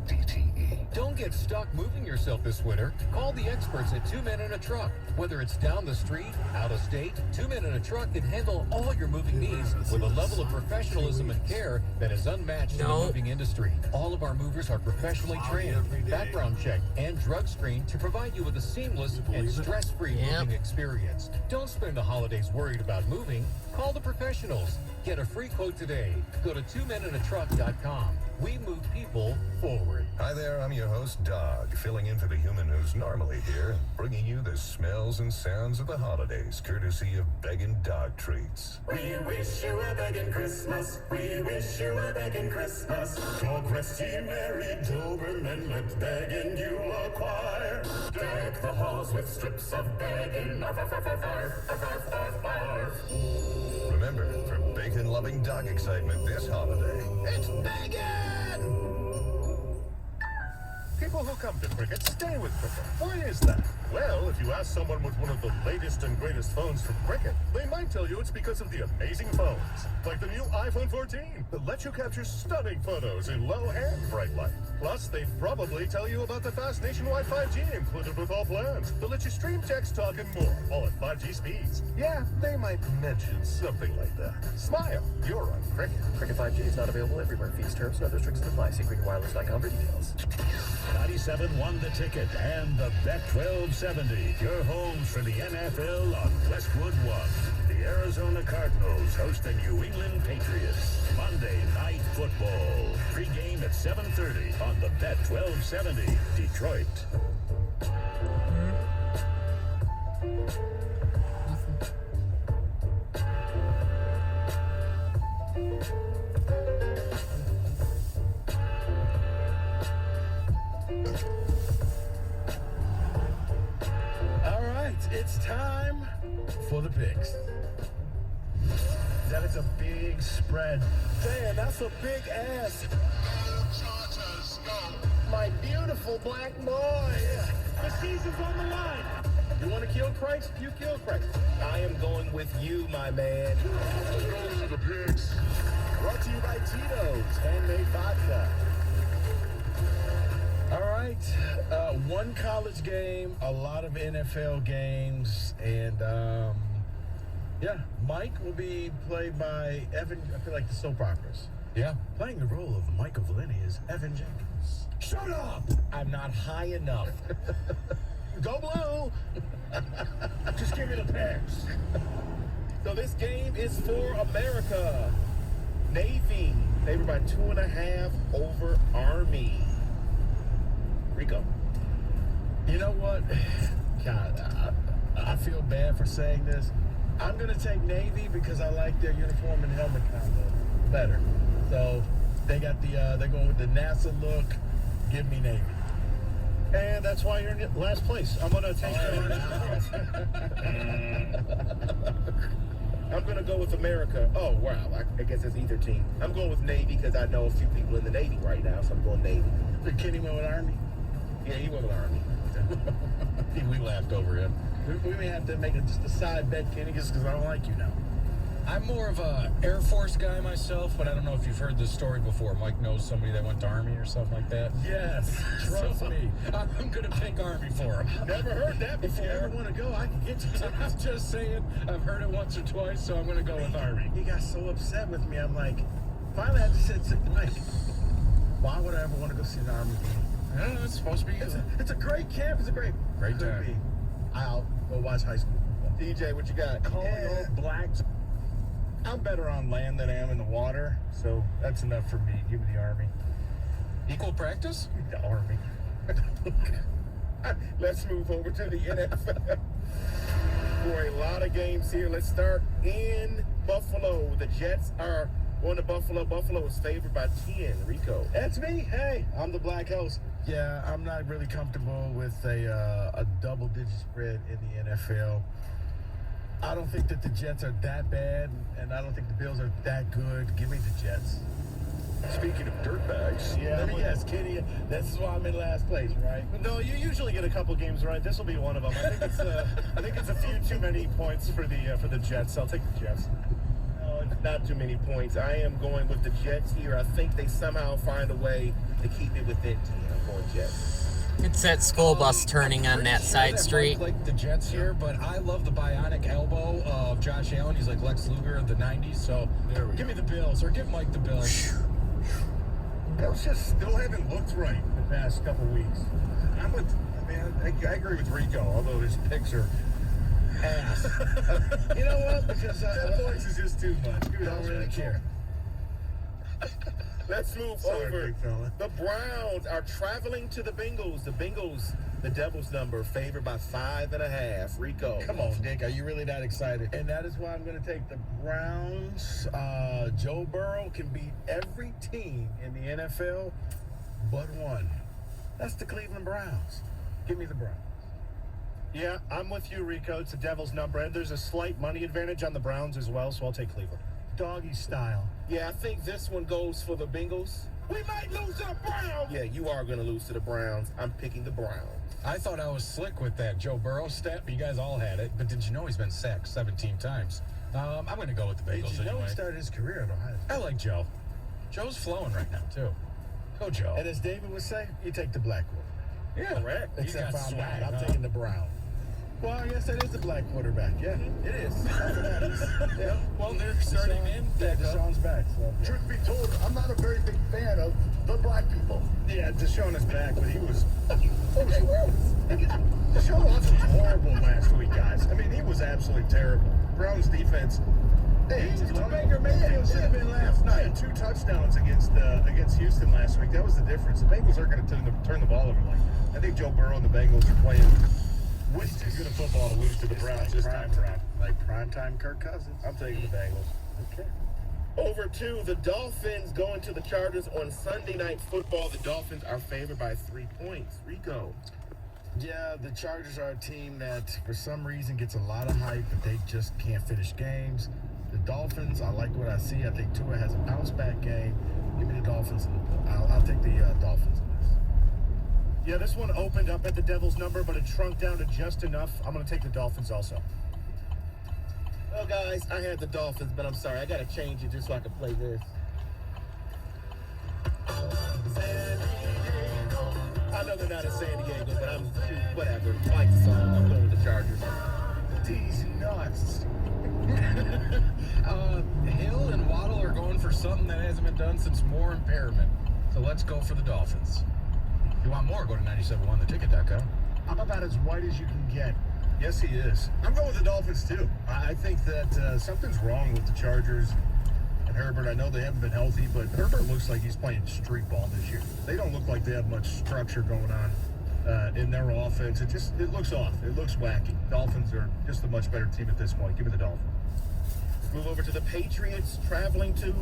DTE. Don't get stuck moving yourself this winter. Call the experts at Two Men in a Truck. Whether it's down the street, out of state, Two Men in a Truck can handle all your moving needs with a level of professionalism and care that is unmatched in the moving industry. All of our movers are professionally trained, background checked, and drug screened to provide you with a seamless and stress-free moving experience. Don't spend the holidays worried about moving. Call the professionals. Get a free quote today. Go to twomeninatruck.com. We move people forward. Hi there, I'm your host, Dog, filling in for the human who's normally here, bringing you the smells and sounds of the holidays, courtesy of Beggin' Dog Treats. We wish you a begging Christmas. We wish you a begging Christmas. Call Christy, Mary, Doberman, let begging you acquire. Deck the halls with strips of begging. Remember, for bacon-loving dog excitement this holiday, it's Beggin'! People who come to Cricket stay with Cricket. Why is that? Well, if you ask someone with one of the latest and greatest phones from Cricket, they might tell you it's because of the amazing phones, like the new iPhone 14, that lets you capture stunning photos in low and bright light. Plus, they'd probably tell you about the fast nationwide 5G included with all plans that lets you stream, text, talk, and more, all at 5G speeds. Yeah, they might mention something like that. Smile, you're on Cricket. Cricket 5G is not available everywhere. Fees, terms, and other restrictions apply. See cricketwireless.com for details. 97 won the ticket and the Bet 1270. Your homes for the NFL on Westwood One. The Arizona Cardinals host the New England Patriots. Monday Night Football. Pre-game at 7:30 on the Bet 1270. Detroit. All right, it's time for the picks. That is a big spread. Damn, that's a big ass. My beautiful black boy. The season's on the line. You want to kill Christ? You kill Christ. I am going with you, my man. Going to the picks. Brought to you by Tito's Handmade Vodka. All right, one college game, a lot of NFL games, and yeah, Mike will be played by Evan. I feel like the soap operas. Yeah. Playing the role of Michael Valeni is Evan Jenkins. Shut up! I'm not high enough. Go blue! Just give me the picks. So this game is for America. Navy favored by 2.5 over Army. Rico. You know what? God, I feel bad for saying this. I'm going to take Navy because I like their uniform and helmet combo better. So they got they're going with the NASA look. Give me Navy. And that's why you're in last place. I'm going to take I'm going to go with America. Oh, wow. I guess it's either team. I'm going with Navy because I know a few people in the Navy right now, so I'm going Navy. Did Kenny went with Army? Yeah, he went with Army. We laughed over him. We may have to make just a side bet, Kenny, just because I don't like you now. I'm more of a Air Force guy myself, but I don't know if you've heard this story before. Mike knows somebody that went to Army or something like that. Yes, trust me. I'm going to pick Army for him. Never heard that before. If you ever want to go, I can get you. I'm just saying, I've heard it once or twice, so I'm going to go with Army. He got so upset with me. I'm like, Finally, I just said sick tonight. Why would I ever want to go see an Army game? Yeah, it's supposed to be. It's a great camp. It's a great time. Be. I'll go watch high school football. DJ, what you got? Calling all blacks. I'm better on land than I am in the water, so that's enough for me. Give me the Army. Equal practice? The Army. Let's move over to the NFL. For a lot of games here, let's start in Buffalo. The Jets are going to Buffalo. Buffalo is favored by 10. Rico. That's me. Hey, I'm the black host. Yeah, I'm not really comfortable with a double-digit spread in the NFL. I don't think that the Jets are that bad, and I don't think the Bills are that good. Give me the Jets. Speaking of dirtbags, let me guess, Kenny. This is why I'm in last place, right? No, you usually get a couple games right. This will be one of them. I think it's a few too many points for the Jets. I'll take the Jets. No, it's not too many points. I am going with the Jets here. I think they somehow find a way to keep it within 10. I'm going Jets. It's that school bus turning on that side street. Like the Jets here, but I love the bionic elbow of Josh Allen. He's like Lex Luger of the 90s. So give me the Bills, or give Mike the Bills. Bills just still haven't looked right the past couple weeks. I agree with Rico, although his picks are ass. You know what? Because 10 points is just too much. I don't really care. Let's move over. The Browns are traveling to the Bengals. The Devils number favored by 5.5. Rico. Come on, Dick. Are you really that excited? And that is why I'm going to take the Browns. Joe Burrow can beat every team in the NFL but one. That's the Cleveland Browns. Give me the Browns. Yeah, I'm with you, Rico. It's the Devils number, and there's a slight money advantage on the Browns as well, so I'll take Cleveland. Doggy style. Yeah, I think this one goes for the Bengals. We might lose to the Browns. Yeah, you are going to lose to the Browns. I'm picking the Browns. I thought I was slick with that Joe Burrow stat, but you guys all had it. But did you know he's been sacked 17 times? I'm going to go with the Bengals Did you know anyway. he started his career in Ohio? I like Joe. Joe's flowing right now, too. Go, Joe. And as David would say, you take the black one. Yeah, correct. Except got for I'm swag, not. I'm huh? taking the Brown. Well, I guess that is the black quarterback. Yeah, it is. Yeah. Well, they're starting in. Deshaun's back. So, yeah. Truth be told, I'm not a very big fan of the black people. Yeah, Deshaun is back, but he was... Deshaun Watson's horrible last week, guys. I mean, he was absolutely terrible. Browns defense... Hey, Baker Mayfield should have been last night. 2 touchdowns against Houston last week. That was the difference. The Bengals aren't going to turn the ball over like that. I think Joe Burrow and the Bengals are playing way too good a football to lose to the Browns this time around. Like primetime Kirk Cousins. I'm taking the Bengals. Okay. Over to the Dolphins going to the Chargers on Sunday Night Football. The Dolphins are favored by 3 points. Rico. Yeah, the Chargers are a team that for some reason gets a lot of hype, but they just can't finish games. The Dolphins, I like what I see. I think Tua has a bounce-back game. Give me the Dolphins. I'll take the Dolphins in this. Yeah, this one opened up at the Devils number, but it shrunk down to just enough. I'm going to take the Dolphins also. Well, guys, I had the Dolphins, but I'm sorry. I got to change it just so I can play this. I know they're not in San Diego, but whatever. I like the song. I'm going with the Chargers. These nuts. Hill and Waddle are going for something that hasn't been done since Moore and Perriman. So let's go for the Dolphins. If you want more, go to 971theticket.com. I'm about as white as you can get. Yes, he is. I'm going with the Dolphins, too. I think that something's wrong with the Chargers and Herbert. I know they haven't been healthy, but Herbert looks like he's playing street ball this year. They don't look like they have much structure going on in their offense. It looks off. It looks wacky. Dolphins are just a much better team at this point. Give me the Dolphins. Move over to the Patriots traveling to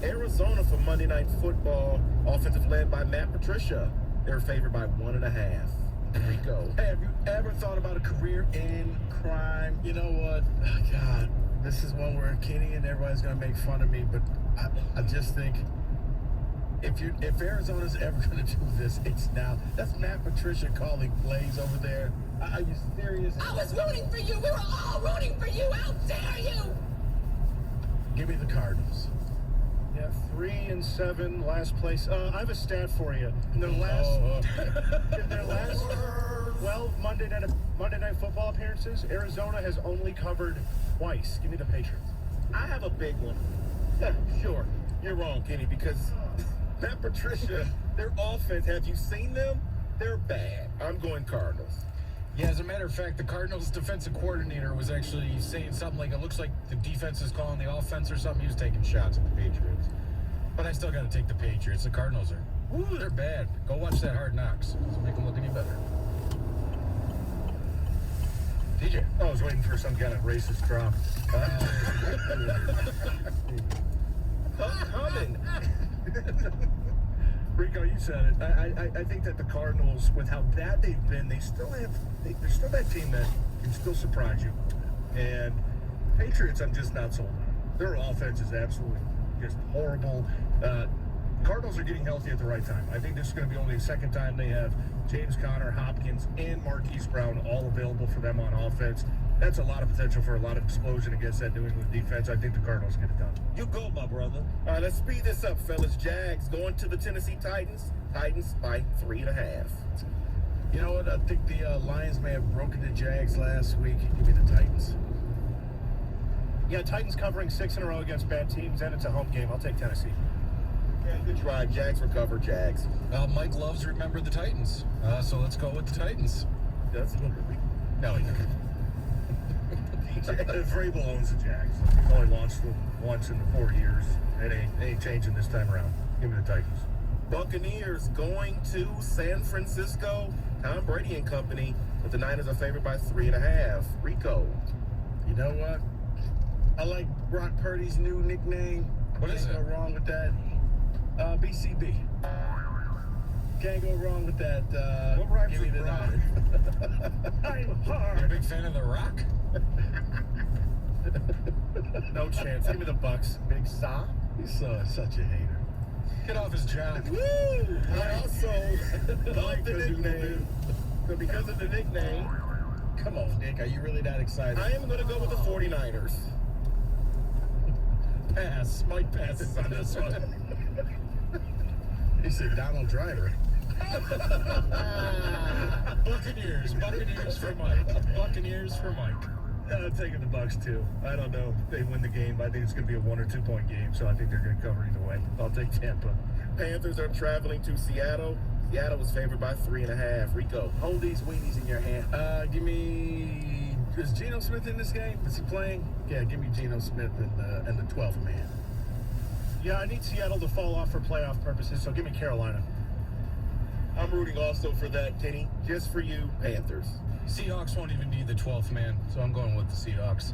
Arizona for Monday Night Football. Offensive led by Matt Patricia. They're favored by 1.5. Rico. Hey, have you ever thought about a career in crime? You know what? Oh, God, this is one where Kenny and everybody's going to make fun of me, but I just think if Arizona's ever going to do this, it's now. That's Matt Patricia calling plays over there. Are you serious? I was rooting for you. We were all rooting for you. How dare you? Give me the Cardinals. Yeah, 3-7, last place. I have a stat for you. In their last 12 Monday Night Football appearances, Arizona has only covered twice. Give me the Patriots. I have a big one. Yeah, sure. You're wrong, Kenny, because Matt Patricia, their offense, have you seen them? They're bad. I'm going Cardinals. Yeah, as a matter of fact, the Cardinals defensive coordinator was actually saying something like, it looks like the defense is calling the offense or something. He was taking shots at the Patriots. But I still got to take the Patriots. The Cardinals are, they're bad. Go watch that Hard Knocks. Doesn't make them look any better. DJ. I was waiting for some kind of racist drop. Coming. Rico, you said it. I think that the Cardinals, with how bad they've been, they're still that team that can still surprise you. And Patriots, I'm just not sold on. Their offense is absolutely just horrible. Cardinals are getting healthy at the right time. I think this is going to be only the second time they have James Conner, Hopkins, and Marquise Brown all available for them on offense. That's a lot of potential for a lot of explosion against that New England defense. I think the Cardinals get it done. You go, my brother. All right, let's speed this up, fellas. Jags going to the Tennessee Titans. Titans by 3.5. You know what? I think the Lions may have broken the Jags last week. Give me the Titans. Yeah, Titans covering 6 in a row against bad teams, and it's a home game. I'll take Tennessee. Yeah, good try. Jags recover. Jags. Mike loves remember the Titans. So let's go with the Titans. That's literally. No, he doesn't. Vrabel owns the Jags. He's only launched them once in the 4 years. It ain't changing this time around. Give me the Titans. Buccaneers going to San Francisco. Tom Brady and company, but the Niners are favored by 3.5. Rico. You know what? I like Brock Purdy's new nickname. What is it? Can't go wrong with that. BCB. Can't go wrong with that. What rhymes give me with the Brock? Niners. I'm hard. You're a big fan of The Rock? No chance. Give me the Bucks. Big Sa. He's such a hater. Get off his job. Woo! I also love the nickname. So because of the nickname, Come on, Nick. Are you really that excited? I am going to go with the 49ers. Pass. Mike passes on this one. He said Donald Driver. Buccaneers. Buccaneers for Mike. Buccaneers for Mike. I'm taking the Bucks too. I don't know if they win the game. I think it's going to be a 1 or 2 point game, so I think they're going to cover either way. I'll take Tampa. Panthers are traveling to Seattle. Seattle was favored by 3.5. Rico. Hold these weenies in your hand. Give me. Is Geno Smith in this game? Is he playing? Yeah, give me Geno Smith and the 12th man. Yeah, I need Seattle to fall off for playoff purposes, so give me Carolina. I'm rooting also for that, Kenny. Just for you, Panthers. Seahawks won't even need the 12th man, so I'm going with the Seahawks.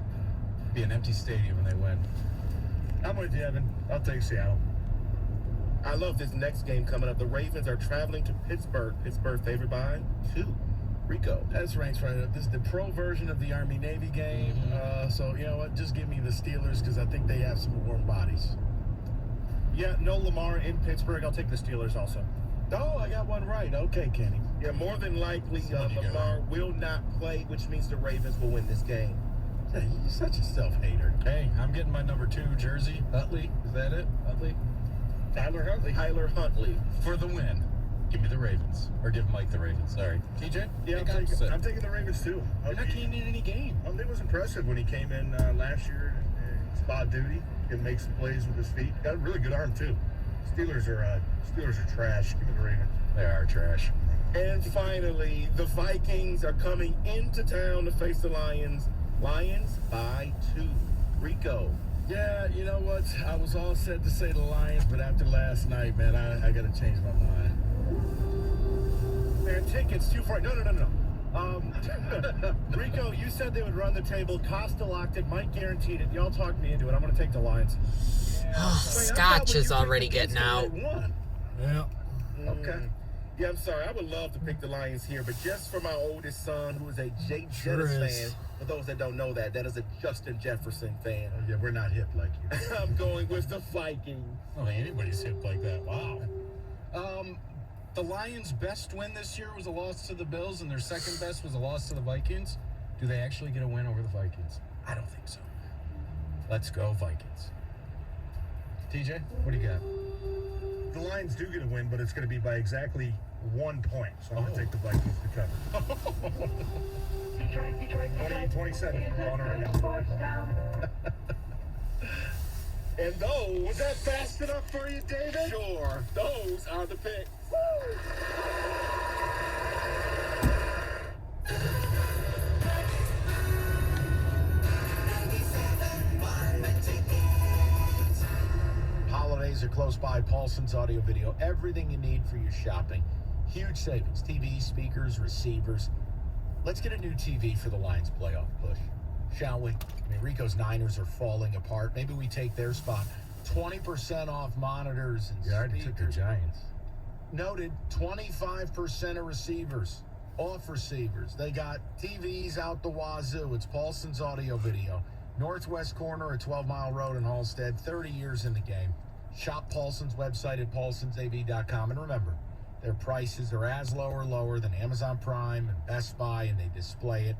Be an empty stadium when they win. I'm with you, Evan. I'll take Seattle. I love this next game coming up. The Ravens are traveling to Pittsburgh. Pittsburgh favored by 2. Rico. That's ranks right up. This is the pro version of the Army-Navy game. So, you know what? Just give me the Steelers because I think they have some warm bodies. Yeah, no Lamar in Pittsburgh. I'll take the Steelers also. Oh, I got one right. Okay, Kenny. Yeah, more than likely, Lamar will not play, which means the Ravens will win this game. Yeah, you're such a self-hater. Hey, I'm getting my number 2 jersey. Utley, is that it? Utley? Tyler Huntley. Tyler Huntley. For the win. Give me the Ravens. Or give Mike the Ravens. Sorry. TJ? Yeah, I'm taking the Ravens too. You're not getting in any game. It was impressive when he came in last year in spot duty and make some plays with his feet. Got a really good arm too. Steelers are trash. Give me the Ravens. They are trash. And finally, the Vikings are coming into town to face the Lions. Lions by 2. Rico. Yeah, you know what? I was all set to say the Lions, but after last night, man, I got to change my mind. Man, tickets too far. No. Rico, you said they would run the table. Costa locked it. Mike guaranteed it. Y'all talked me into it. I'm going to take the Lions. Scotch is already getting out. Yeah. Okay. Yeah, I'm sorry. I would love to pick the Lions here, but just for my oldest son, who is a Jay Jettis fan. For those that don't know that is a Justin Jefferson fan. Oh, yeah, we're not hip like you. I'm going with the Vikings. Oh, anybody's hip like that. Wow. The Lions' best win this year was a loss to the Bills, and their second best was a loss to the Vikings. Do they actually get a win over the Vikings? I don't think so. Let's go, Vikings. TJ, what do you got? The Lions do get a win, but it's going to be by exactly 1 point. So I'm going to take the Vikings to cover. 28-27. On right now. And those... Was that fast enough for you, David? Sure. Those are the picks. Holidays are close by. Paulson's Audio Video. Everything you need for your shopping. Huge savings. TVs, speakers, receivers. Let's get a new TV for the Lions playoff push, shall we? I mean, Rico's Niners are falling apart. Maybe we take their spot. 20% off monitors and Yeah, I already took the Giants. Noted, 25% of receivers, off receivers. They got TVs out the wazoo. It's Paulson's Audio Video. Northwest corner at 12 Mile Road in Halstead, 30 years in the game. Shop Paulson's website at paulsonsav.com. And remember, their prices are as low or lower than Amazon Prime and Best Buy, and they display it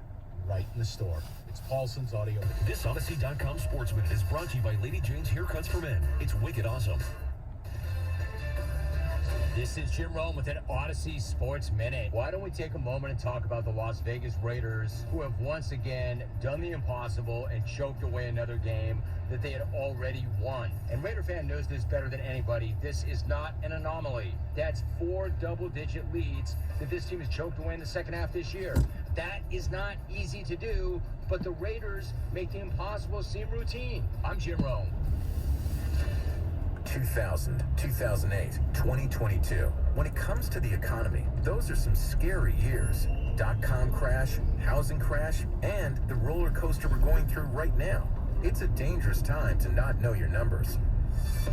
right in the store. It's Paulson's Audio Video. This Odyssey.com Sports Minute is brought to you by Lady Jane's Haircuts for Men. It's wicked awesome. This is Jim Rome with an Odyssey Sports Minute. Why don't we take a moment and talk about the Las Vegas Raiders, who have once again done the impossible and choked away another game that they had already won. And Raider fan knows this better than anybody. This is not an anomaly. That's 4 double-digit leads that this team has choked away in the second half this year. That is not easy to do, but the Raiders make the impossible seem routine. I'm Jim Rome. 2000, 2008, 2022. When it comes to the economy, those are some scary years. Dot-com crash, housing crash, and the roller coaster we're going through right now. It's a dangerous time to not know your numbers.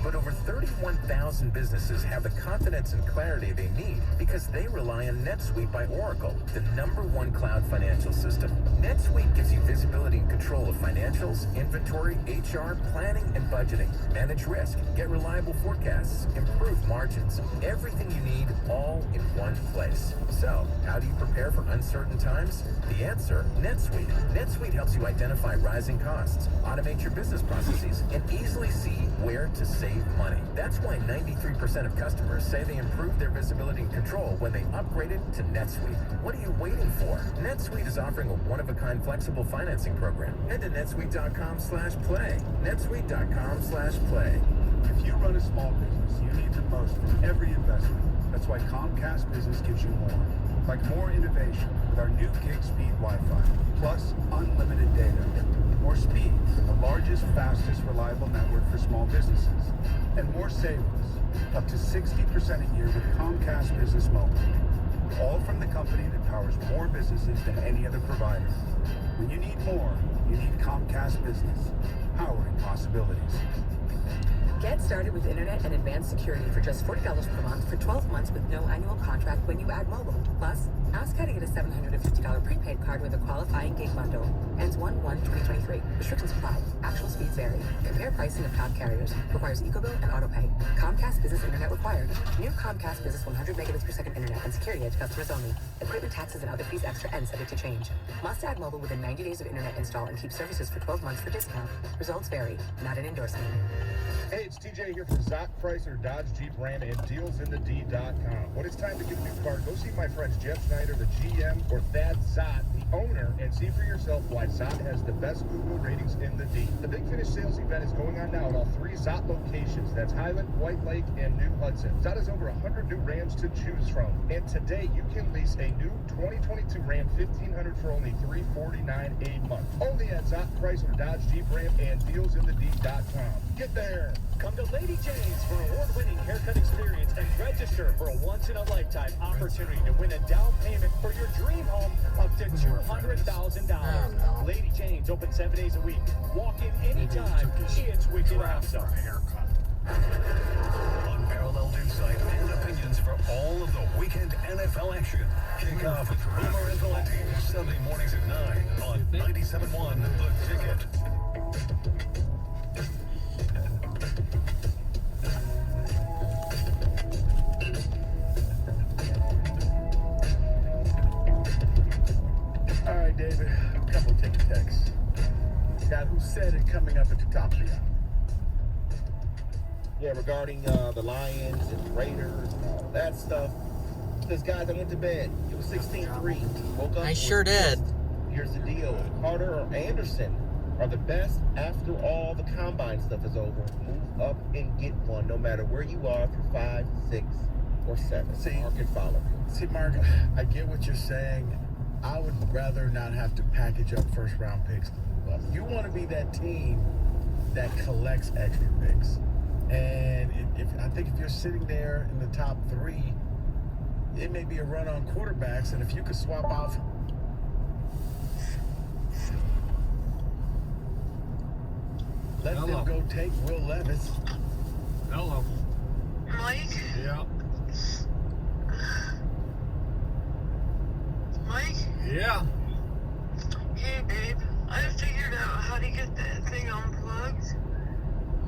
But over 31,000 businesses have the confidence and clarity they need because they rely on NetSuite by Oracle, the #1 cloud financial system. NetSuite gives you visibility and control of financials, inventory, HR, planning, and budgeting. Manage risk, get reliable forecasts, improve margins. Everything you need all in one place. So, how do you prepare for uncertain times? The answer, NetSuite. NetSuite helps you identify rising costs, automate your business processes, and easily see where to save money. That's why 93% of customers say they improved their visibility and control when they upgraded to NetSuite. What are you waiting for? NetSuite is offering a one-of-a-kind flexible financing program. Head to netsuite.com/play. netsuite.com/play. If you run a small business, you need the most from every investment. That's why Comcast Business gives you more. Like more innovation with our new gig speed Wi-Fi, plus unlimited data. More speed from the largest, fastest, reliable network for small businesses. And more savings, up to 60% a year with Comcast Business Mobile. All from the company that powers more businesses than any other provider. When you need more, you need Comcast Business, powering possibilities. Get started with internet and advanced security for just $40 per month for 12 months with no annual contract when you add mobile. Plus, ask how to get a $750 prepaid card with a qualifying gig bundle. Ends 1/1/2023. Restrictions apply. Actual speeds vary. Compare pricing of top carriers. Requires EcoBill and AutoPay. Comcast Business Internet required. New Comcast Business 100 megabits per second internet and security edge customers only. Equipment taxes and other fees extra and subject to change. Must add mobile within 90 days of internet install and keep services for 12 months for discount. Results vary. Not an endorsement. Hey, it's TJ here for Zott Chrysler Dodge Jeep Ram and DealsInTheD.com. When it's time to get a new car, go see my friends Jeff Schneider, the GM, or Thad Zott, the owner, and see for yourself why Zott has the best Google ratings in the D. The Big Finish sales event is going on now at all 3 Zott locations. That's Highland, White Lake, and New Hudson. Zott has over 100 new Rams to choose from. And today, you can lease a new 2022 Ram 1500 for only $349 a month. Only at Zott Chrysler Dodge Jeep Ram and DealsInTheD.com. Get there! Come to Lady Jane's for award-winning haircut experience and register for a once-in-a-lifetime opportunity to win a down payment for your dream home up to $200,000. Lady Jane's open 7 days a week. Walk in anytime. It's wicked awesome. Unparalleled insight and opinions for all of the weekend NFL action. Kick off with Boomer and Valenti, Sunday mornings at 9 on 97.1 The Ticket. All right, David, a couple of ticket texts. Got who said it coming up at the top of the hour. Yeah, regarding the Lions and Raiders and all that stuff. This guy that went to bed. It was 16-3. Woke up. I sure did. Here's the deal. Carter or Anderson are the best after all the combine stuff is over. Move up and get one, no matter where you are through 5, 6, or 7. See, Mark and follow. See, Mark, I get what you're saying. I would rather not have to package up first-round picks to move up. You want to be that team that collects extra picks. And I think if you're sitting there in the top 3, it may be a run on quarterbacks, and if you could swap out. Let them go take Will Levis. Hello. Mike? Yeah. Mike? Yeah. Hey, babe. I figured out how to get that thing unplugged.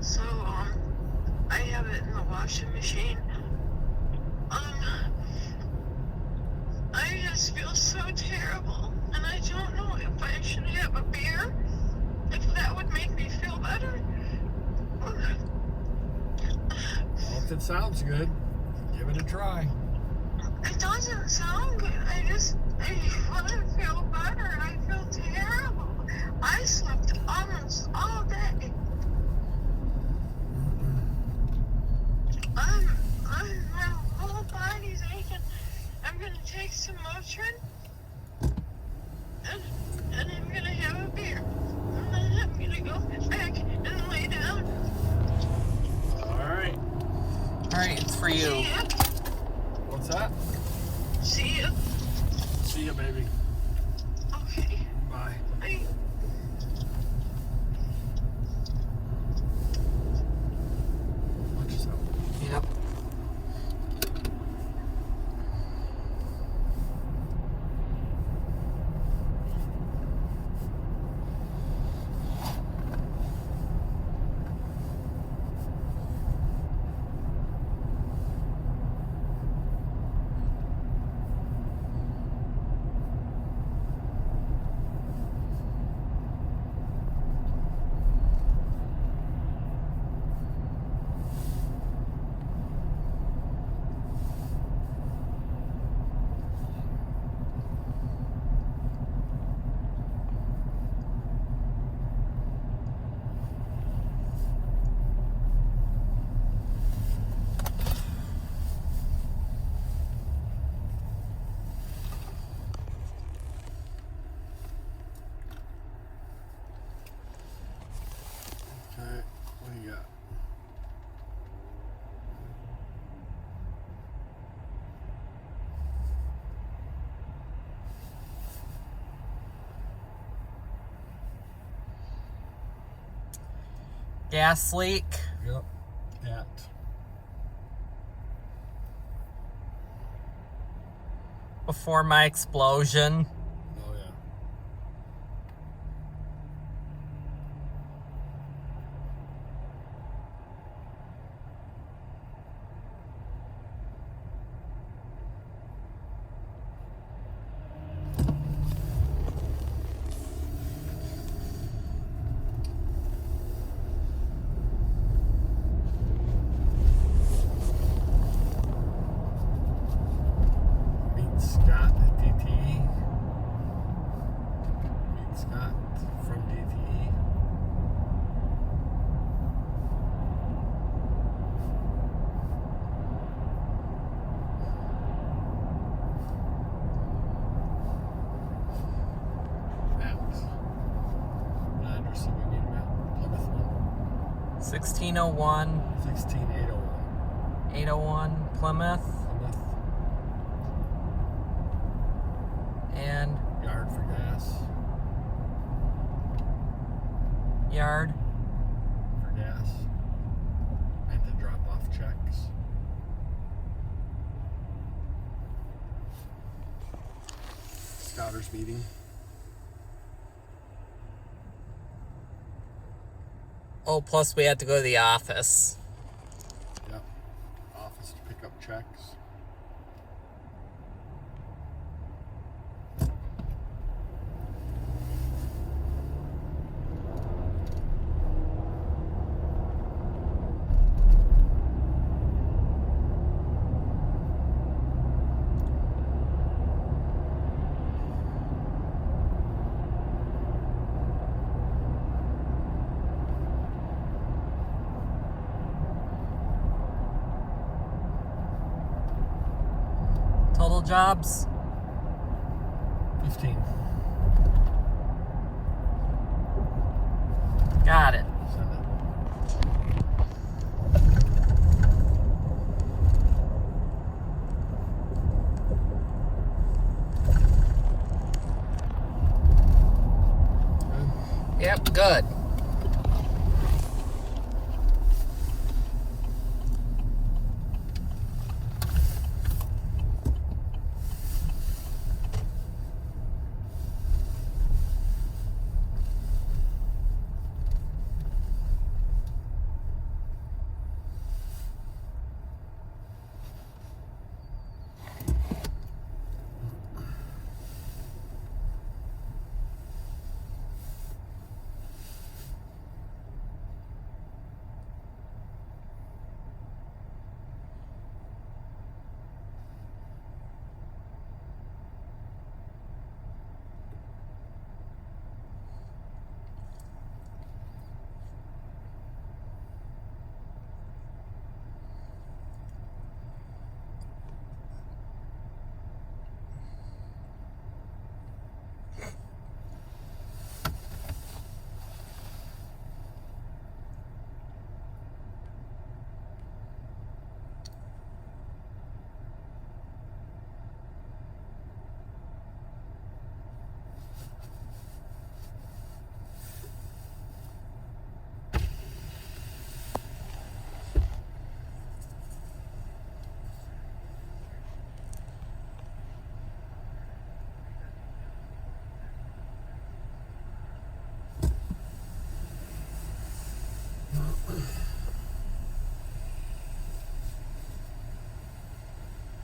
So, I have it in the washing machine. I just feel so terrible, and I don't know if I should have a beer, if that would make me feel better. Well, if it sounds good, give it a try. It doesn't sound good. I want to feel better, and I feel terrible. I slept almost all day. My whole body's aching. I'm gonna take some Motrin, and I'm gonna have a beer. And then I'm gonna go back and lay down. Alright. Alright, it's for you. See ya. What's that? See ya. See ya, baby. Okay. Bye. Bye. Watch yourself. Yep. Okay, what do you got? Gas leak. Yep. At. Before my explosion. Oh, yeah. Meet Scott at DTE. Meet Scott from DTE. Maps. What address do we need, Matt? Plymouth one? 1601, 16801. 801 Plymouth, Plymouth. and Yard for gas. yard. For gas. And to drop off checks. Scouters meeting. Oh, plus we had to go to the office. Yep. Office to pick up checks. total jobs? 15. Got it. Send it. Yep, good.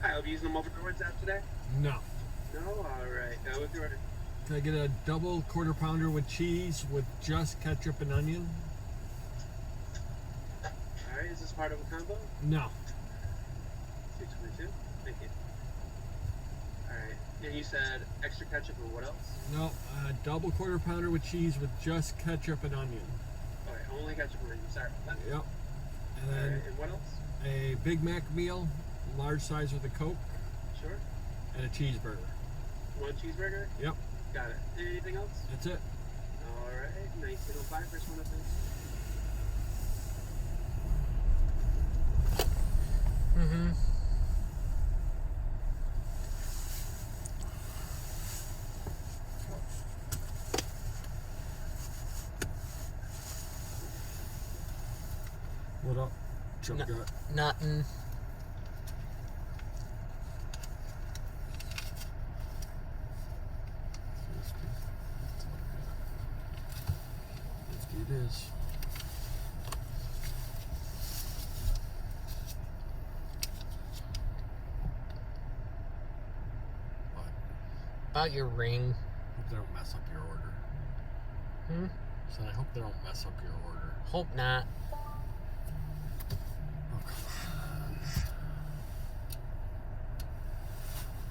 I'll be using them over towards that today? No. No? Alright. What's your order? Can I get a double quarter pounder with cheese with just ketchup and onion? Alright, is this part of a combo? No. 222. Thank you. Alright. And you said extra ketchup and what else? No, double quarter pounder with cheese with just ketchup and onion. Alright, only ketchup and onion. Sorry about that. Yep. And then Alright, and what else? a Big Mac meal, large size with a Coke, Sure. and a cheeseburger. One cheeseburger? Yep. Got it. Anything else? That's it. Alright. 1905, first one up, please. Mm-hmm. What up, Chuck Gut? Nothing. It is. About your ring. Hope they don't mess up your order. Hmm? So I hope they don't mess up your order. Hope not.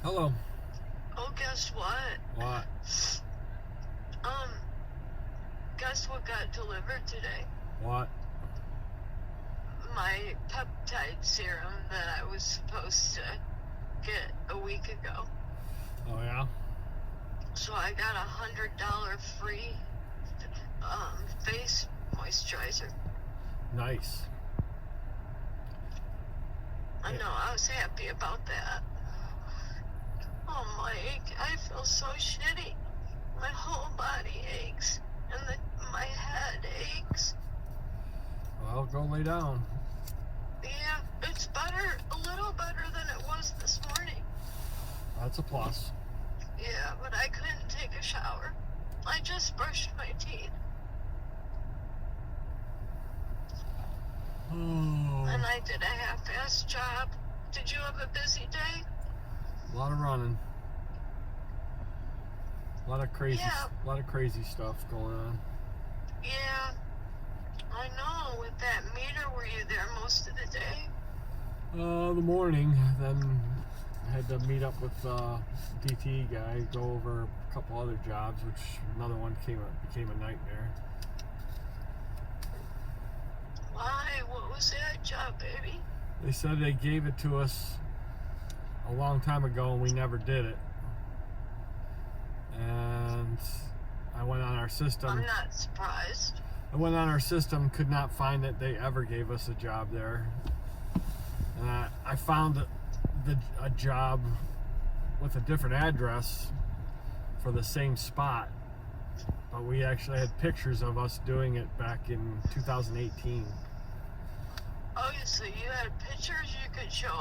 Hello. Oh, guess what? What? Guess what got delivered today? What? My peptide serum that I was supposed to get a week ago. Oh yeah? So I got $100 free face moisturizer. Nice. I know, I was happy about that. Oh, Mike, I feel so shitty. My whole body aches, and my head aches. Well, go lay down. Yeah, it's better, a little better than it was this morning. That's a plus. Yeah, but I couldn't take a shower. I just brushed my teeth. And I did a half-assed job. Did you have a busy day? A lot of running. A lot of crazy, a lot of crazy stuff going on. Yeah, I know. With that meter, were you there most of the day? The morning, then had to meet up with DT guy, go over a couple other jobs, which another one became a nightmare. Why? What was that job, baby? They said they gave it to us a long time ago and we never did it. And I went on our system. I'm not surprised. I went on our system, could not find that they ever gave us a job there. And I found a job with a different address for the same spot. But we actually had pictures of us doing it back in 2018. Oh, so you had pictures you could show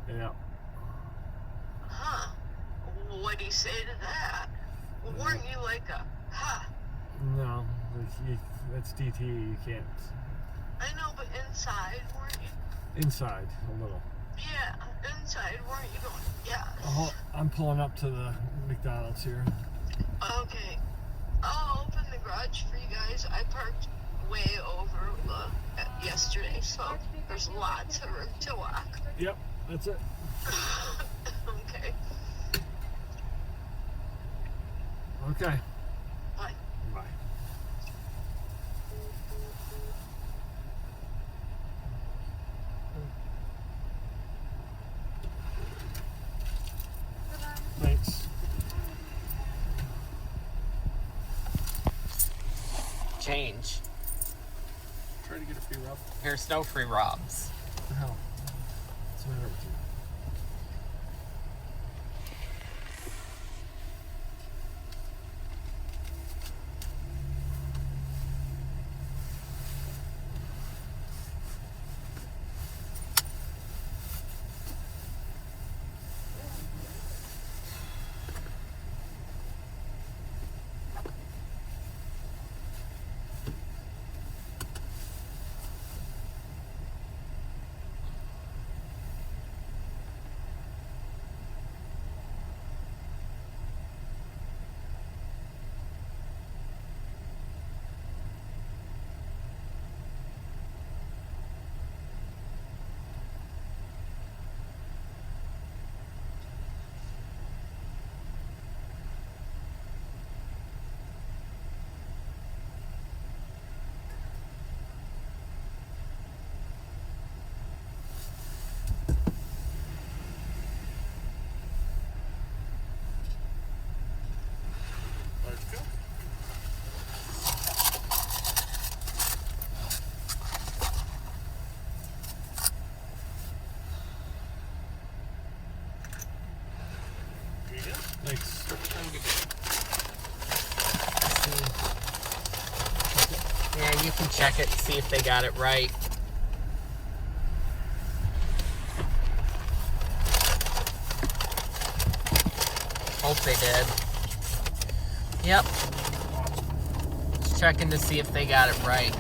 them? Yeah. Huh. What do you say to that? Weren't you like a, huh? No, that's DT, you can't. I know, but inside, weren't you? Inside, a little. Yeah, inside, weren't you going, yes? Oh, I'm pulling up to the McDonald's here. Okay. I'll open the garage for you guys. I parked way over yesterday, so there's lots of room to walk. Yep, that's it. Okay. Okay. Bye. Bye. Thanks. Change. Try to get a free rub. Here's no free robs. What the hell? What's the matter with you? Thanks. Yeah, you can check it, see if they got it right. Hope they did. Yep. Just checking to see if they got it right.